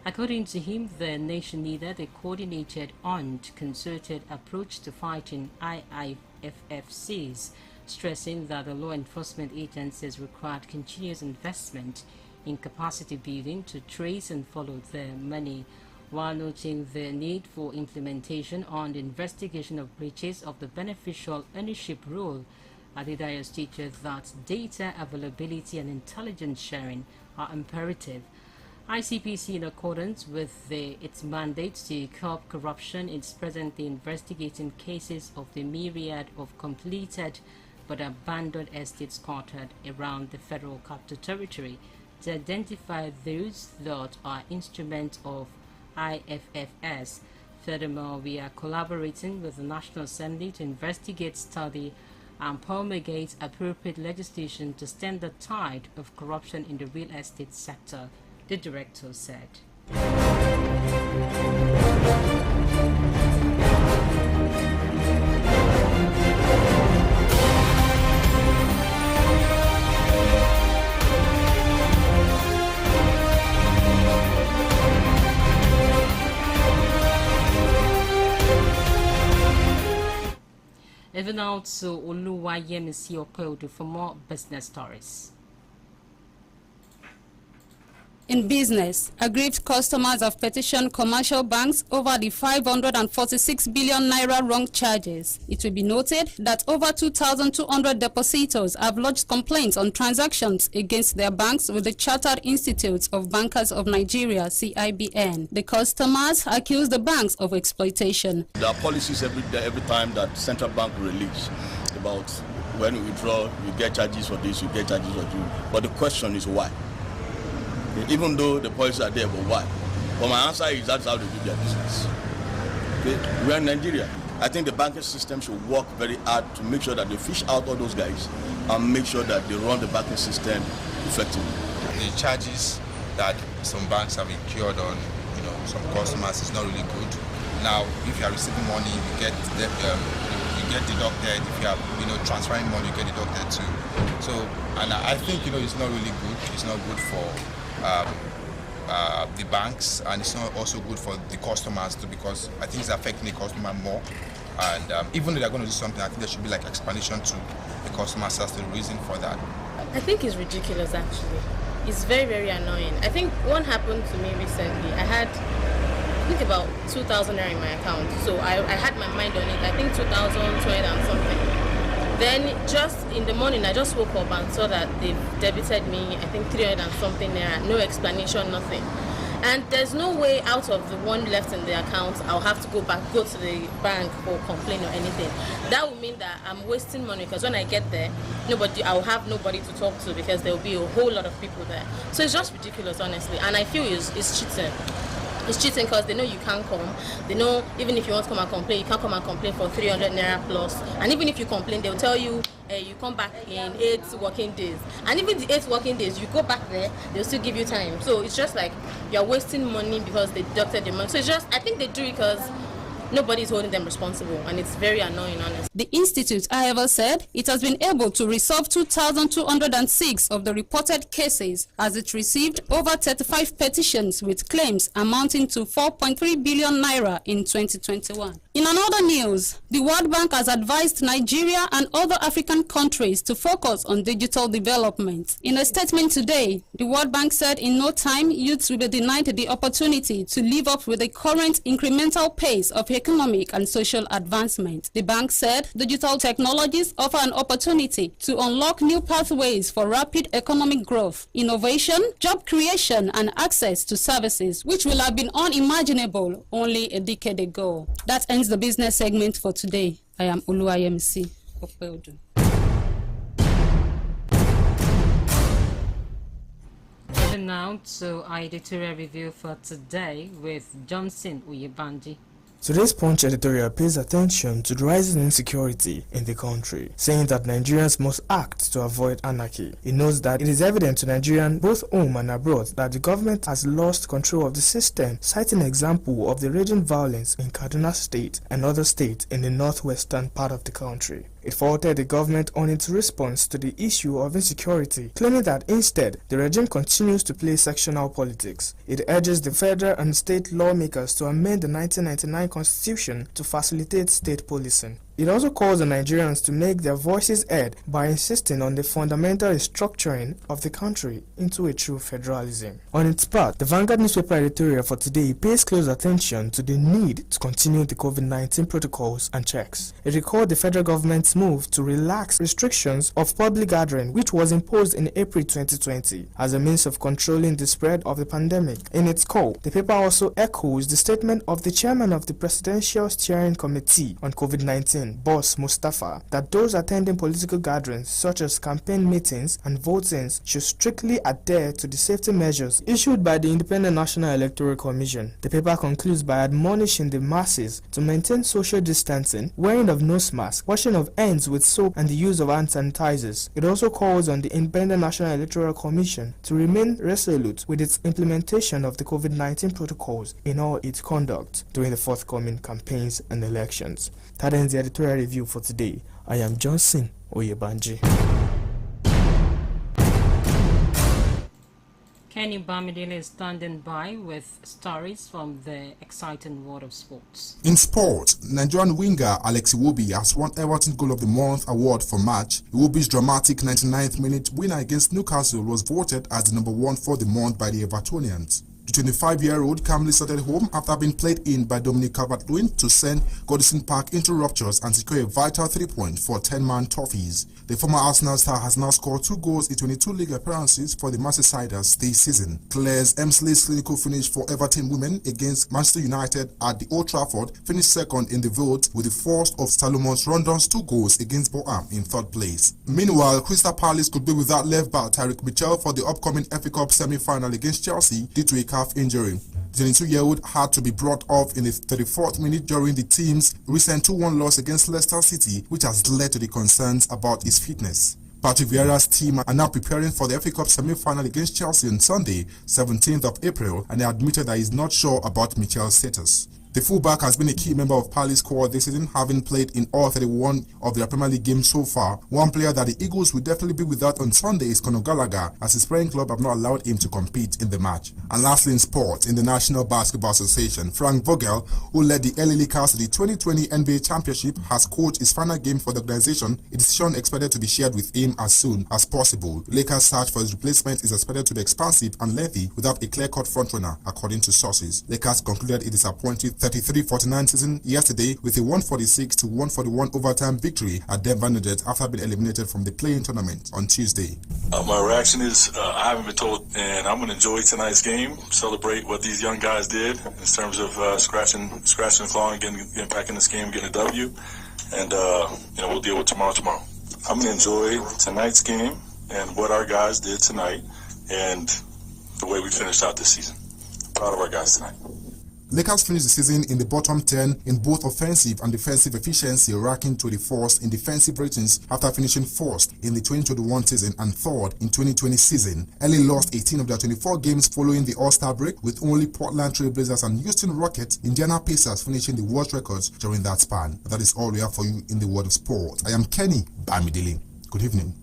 According to him, the nation needed a coordinated and concerted approach to fighting IIFFCs, stressing that the law enforcement agencies required continuous investment in capacity building to trace and follow the money, while noting the need for implementation and investigation of breaches of the beneficial ownership rule. Adedayo stated that data availability and intelligence sharing are imperative. ICPC, in accordance with its mandate to curb corruption, is presently investigating cases of the myriad of completed but abandoned estates scattered around the Federal Capital Territory to identify those that are instruments of IFFS. Furthermore, we are collaborating with the National Assembly to investigate, study, and promulgate appropriate legislation to stem the tide of corruption in the real estate sector, the director said. Even out to Oluwayemisi Okodu for more business stories. In business, aggrieved customers have petitioned commercial banks over the 546 billion naira wrong charges. It will be noted that over 2,200 depositors have lodged complaints on transactions against their banks with the Chartered Institute of Bankers of Nigeria, CIBN. The customers accuse the banks of exploitation. There are policies every time that central bank release about when you withdraw, you get charges for this, you get charges for that. But the question is why? Even though the policies are there, but why? But my answer is that's how they do their business. Okay? We're in Nigeria. I think the banking system should work very hard to make sure that they fish out all those guys and make sure that they run the banking system effectively. the charges that some banks have incurred on some customers is not really good. Now, if you are receiving money, you get deducted. If you are transferring money, you get deducted too. So, and I think it's not really good. It's not good for the banks, and it's not also good for the customers too, because I think it's affecting the customer more. And even though they're going to do something, I think there should be like explanation to the customers as to the reason for that. I think it's ridiculous, actually. It's very, very annoying. I think one happened to me recently. I had, about 2,000 naira in my account. So I had my mind on it. I think 2,200 and something. Then just in the morning, I just woke up and saw that they've debited me, I think 300 and something naira. No explanation, nothing. And there's no way out of the one left in the account. I'll have to go to the bank for complaint or anything. That would mean that I'm wasting money, because when I get there, I'll have nobody to talk to, because there will be a whole lot of people there. So it's just ridiculous, honestly. And I feel it's cheating. It's cheating because they know you can't come. They know even if you want to come and complain, you can't come and complain for 300 naira plus. And even if you complain, they'll tell you you come back in 8 working days. And even the 8 working days, you go back there, they'll still give you time. So it's just like you're wasting money because they deducted the money. So it's just, I think they do it because nobody's holding them responsible, and it's very annoying, honestly. The institute, however, said it has been able to resolve 2,206 of the reported cases, as it received over 35 petitions with claims amounting to 4.3 billion naira in 2021. In another news, the World Bank has advised Nigeria and other African countries to focus on digital development. In a statement today, the World Bank said in no time youths will be denied the opportunity to live up with the current incremental pace of economic and social advancement. The bank said digital technologies offer an opportunity to unlock new pathways for rapid economic growth, innovation, job creation, and access to services which will have been unimaginable only a decade ago. That ends the business segment for today. I am Oluwayemisi Opeodu. And now to our editorial review for today with Johnson Uyebanji. Today's Punch editorial pays attention to the rising insecurity in the country, saying that Nigerians must act to avoid anarchy. It notes that it is evident to Nigerians both home and abroad that the government has lost control of the system, citing an example of the raging violence in Kaduna State and other states in the northwestern part of the country. It faulted the government on its response to the issue of insecurity, claiming that instead, the regime continues to play sectional politics. It urges the federal and state lawmakers to amend the 1999 Constitution to facilitate state policing. It also calls on Nigerians to make their voices heard by insisting on the fundamental restructuring of the country into a true federalism. On its part, the Vanguard newspaper editorial for today pays close attention to the need to continue the COVID-19 protocols and checks. It recalled the federal government's move to relax restrictions of public gathering, which was imposed in April 2020 as a means of controlling the spread of the pandemic. In its call, the paper also echoes the statement of the chairman of the Presidential Steering Committee on COVID-19, Boss Mustafa, that those attending political gatherings such as campaign meetings and votings should strictly adhere to the safety measures issued by the Independent National Electoral Commission. The paper concludes by admonishing the masses to maintain social distancing, wearing of nose masks, washing of hands with soap, and the use of hand sanitizers. It also calls on the Independent National Electoral Commission to remain resolute with its implementation of the COVID-19 protocols in all its conduct during the forthcoming campaigns and elections. That ends the editorial review for today. I am Johnson Oyebanji. Kenny Bamidele is standing by with stories from the exciting world of sports. In sport, Nigerian winger Alex Iwobi has won Everton Goal of the Month award for March. Iwobi's dramatic 99th minute winner against Newcastle was voted as the number one for the month by the Evertonians. The 25-year-old calmly started home after being played in by Dominic Calvert-Lewin to send Goodison Park into ruptures and secure a vital 3 points for 10-man Toffees. The former Arsenal star has now scored 2 goals in 22 league appearances for the Merseysiders this season. Claire's Emsley's clinical finish for Everton women against Manchester United at the Old Trafford finished second in the vote, with the first of Salomon Rondon's 2 goals against Bochum in 3rd place. Meanwhile, Crystal Palace could be without left back Tyreek Mitchell for the upcoming FA Cup semi-final against Chelsea due to a calf injury. The 22-year-old had to be brought off in the 34th minute during the team's recent 2-1 loss against Leicester City, which has led to the concerns about his fitness. Patrick Vieira's team are now preparing for the FA Cup semi-final against Chelsea on Sunday, 17th of April, and he admitted that he's not sure about Michel's status. The fullback has been a key member of Palace's squad this season, having played in all 31 of their Premier League games so far. One player that the Eagles will definitely be without on Sunday is Conor Gallagher, as his playing club have not allowed him to compete in the match. And lastly in sport, in the National Basketball Association, Frank Vogel, who led the LA Lakers to the 2020 NBA Championship, has coached his final game for the organization, a decision expected to be shared with him as soon as possible. Lakers' search for his replacement is expected to be expansive and lengthy without a clear-cut frontrunner, according to sources. Lakers concluded a disappointing 33-49 season yesterday with a 146-141 overtime victory at Denver Nuggets after being eliminated from the play-in tournament on Tuesday. My reaction is I haven't been told, and I'm going to enjoy tonight's game, celebrate what these young guys did in terms of scratching and clawing, getting back in this game, getting a W, and we'll deal with tomorrow. I'm going to enjoy tonight's game and what our guys did tonight and the way we finished out this season. Proud of our guys tonight. Lakers finished the season in the bottom 10 in both offensive and defensive efficiency, ranking 24th in defensive ratings after finishing 4th in the 2021 season and 3rd in 2020 season. LA lost 18 of their 24 games following the All-Star break, with only Portland Trail Blazers and Houston Rockets, Indiana Pacers finishing the worst records during that span. That is all we have for you in the world of sport. I am Kenny Bamidele. Good evening.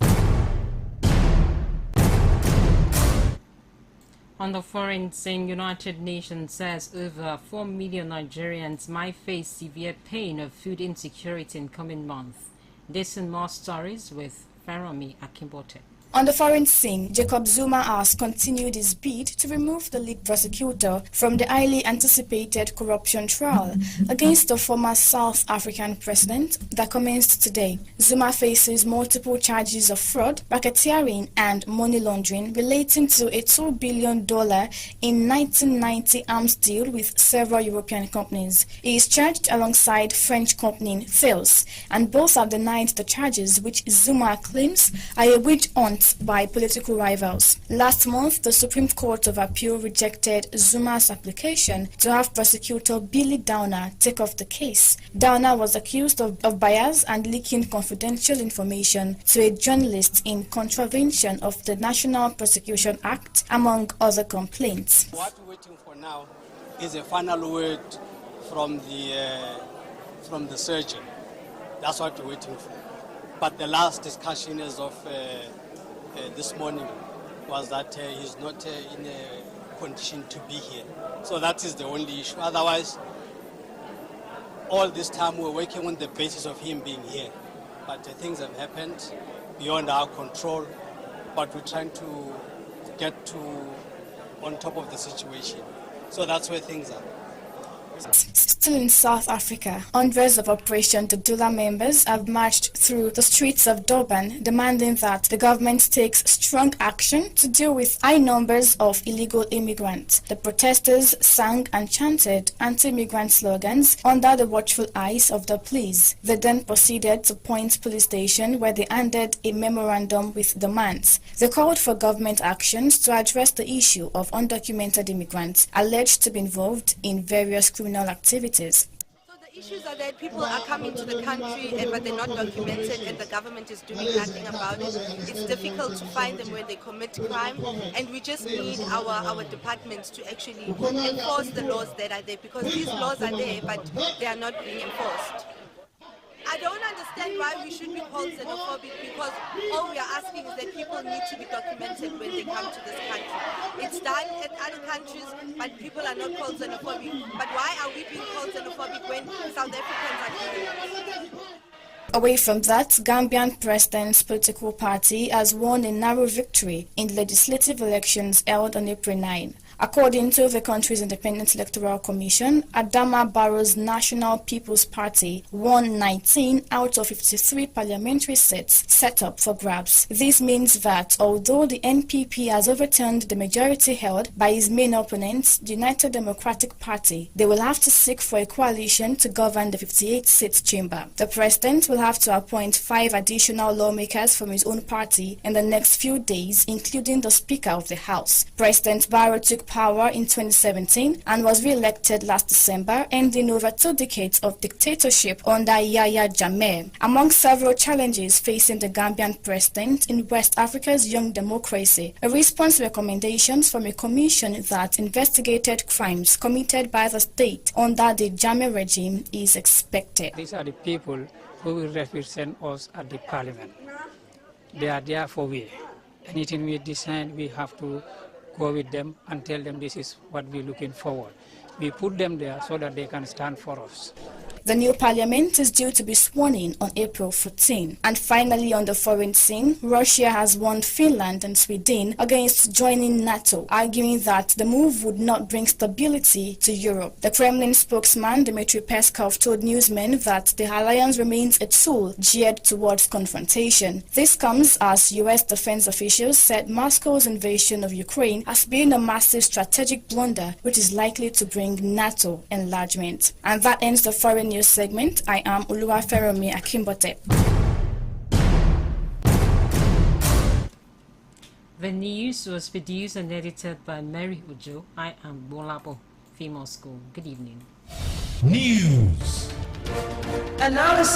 On the foreign scene, United Nations says over 4 million Nigerians might face severe pain of food insecurity in coming months. This and more stories with Faromi Akimbote. On the foreign scene, Jacob Zuma has continued his bid to remove the lead prosecutor from the highly anticipated corruption trial against the former South African president that commenced today. Zuma faces multiple charges of fraud, racketeering, and money laundering relating to a $2 billion in 1990 arms deal with several European companies. He is charged alongside French company Thales, and both have denied the charges, which Zuma claims are a witch hunt by political rivals. Last month, the Supreme Court of Appeal rejected Zuma's application to have prosecutor Billy Downer take off the case. Downer was accused of bias and leaking confidential information to a journalist in contravention of the National Prosecution Act, among other complaints. What we're waiting for now is a final word from the surgeon. That's what we're waiting for. But the last discussion as of this morning was that he's not in a condition to be here. So that is the only issue. Otherwise, all this time we're working on the basis of him being here. But things have happened beyond our control, but we're trying to get on top of the situation. So that's where things are. Still in South Africa, hundreds of Operation Dudula members have marched through the streets of Durban demanding that the government takes strong action to deal with high numbers of illegal immigrants. The protesters sang and chanted anti-immigrant slogans under the watchful eyes of the police. They then proceeded to Point Police Station, where they handed a memorandum with demands. They called for government actions to address the issue of undocumented immigrants alleged to be involved in various criminal activities. So the issues are that people are coming to the country but they're not documented and the government is doing nothing about it. It's difficult to find them where they commit crime, and we just need our departments to actually enforce the laws that are there, because these laws are there but they are not being enforced. I don't understand why we should be called xenophobic, because all we are asking is that people need to be documented when they come to this country. It's done at other countries, but people are not called xenophobic. But why are we being called xenophobic when South Africans are doing it? Away from that, Gambian President's political party has won a narrow victory in legislative elections held on April 9. According to the country's Independent Electoral Commission, Adama Barrow's National People's Party won 19 out of 53 parliamentary seats set up for grabs. This means that although the NPP has overturned the majority held by his main opponents, the United Democratic Party, they will have to seek for a coalition to govern the 58-seat chamber. The president will have to appoint 5 additional lawmakers from his own party in the next few days, including the Speaker of the House. President Barrow took power in 2017 and was re-elected last December, ending over 2 decades of dictatorship under Yahya Jammeh. Among several challenges facing the Gambian president in West Africa's young democracy, a response to recommendations from a commission that investigated crimes committed by the state under the Jammeh regime is expected. These are the people who will represent us at the parliament. They are there for we. Anything we decide, we have to go with them and tell them this is what we're looking forward. We put them there so that they can stand for us. The new parliament is due to be sworn in on April 14. And finally, on the foreign scene, Russia has warned Finland and Sweden against joining NATO, arguing that the move would not bring stability to Europe. The Kremlin spokesman Dmitry Peskov told newsmen that the alliance remains a tool geared towards confrontation. This comes as U.S. defense officials said Moscow's invasion of Ukraine has been a massive strategic blunder which is likely to bring NATO enlargement. And that ends the foreign news segment. I am Oluwaferomi Akimbote. The news was produced and edited by Mary Ujo. I am Bolapo, Female School. Good evening. News. Analysis.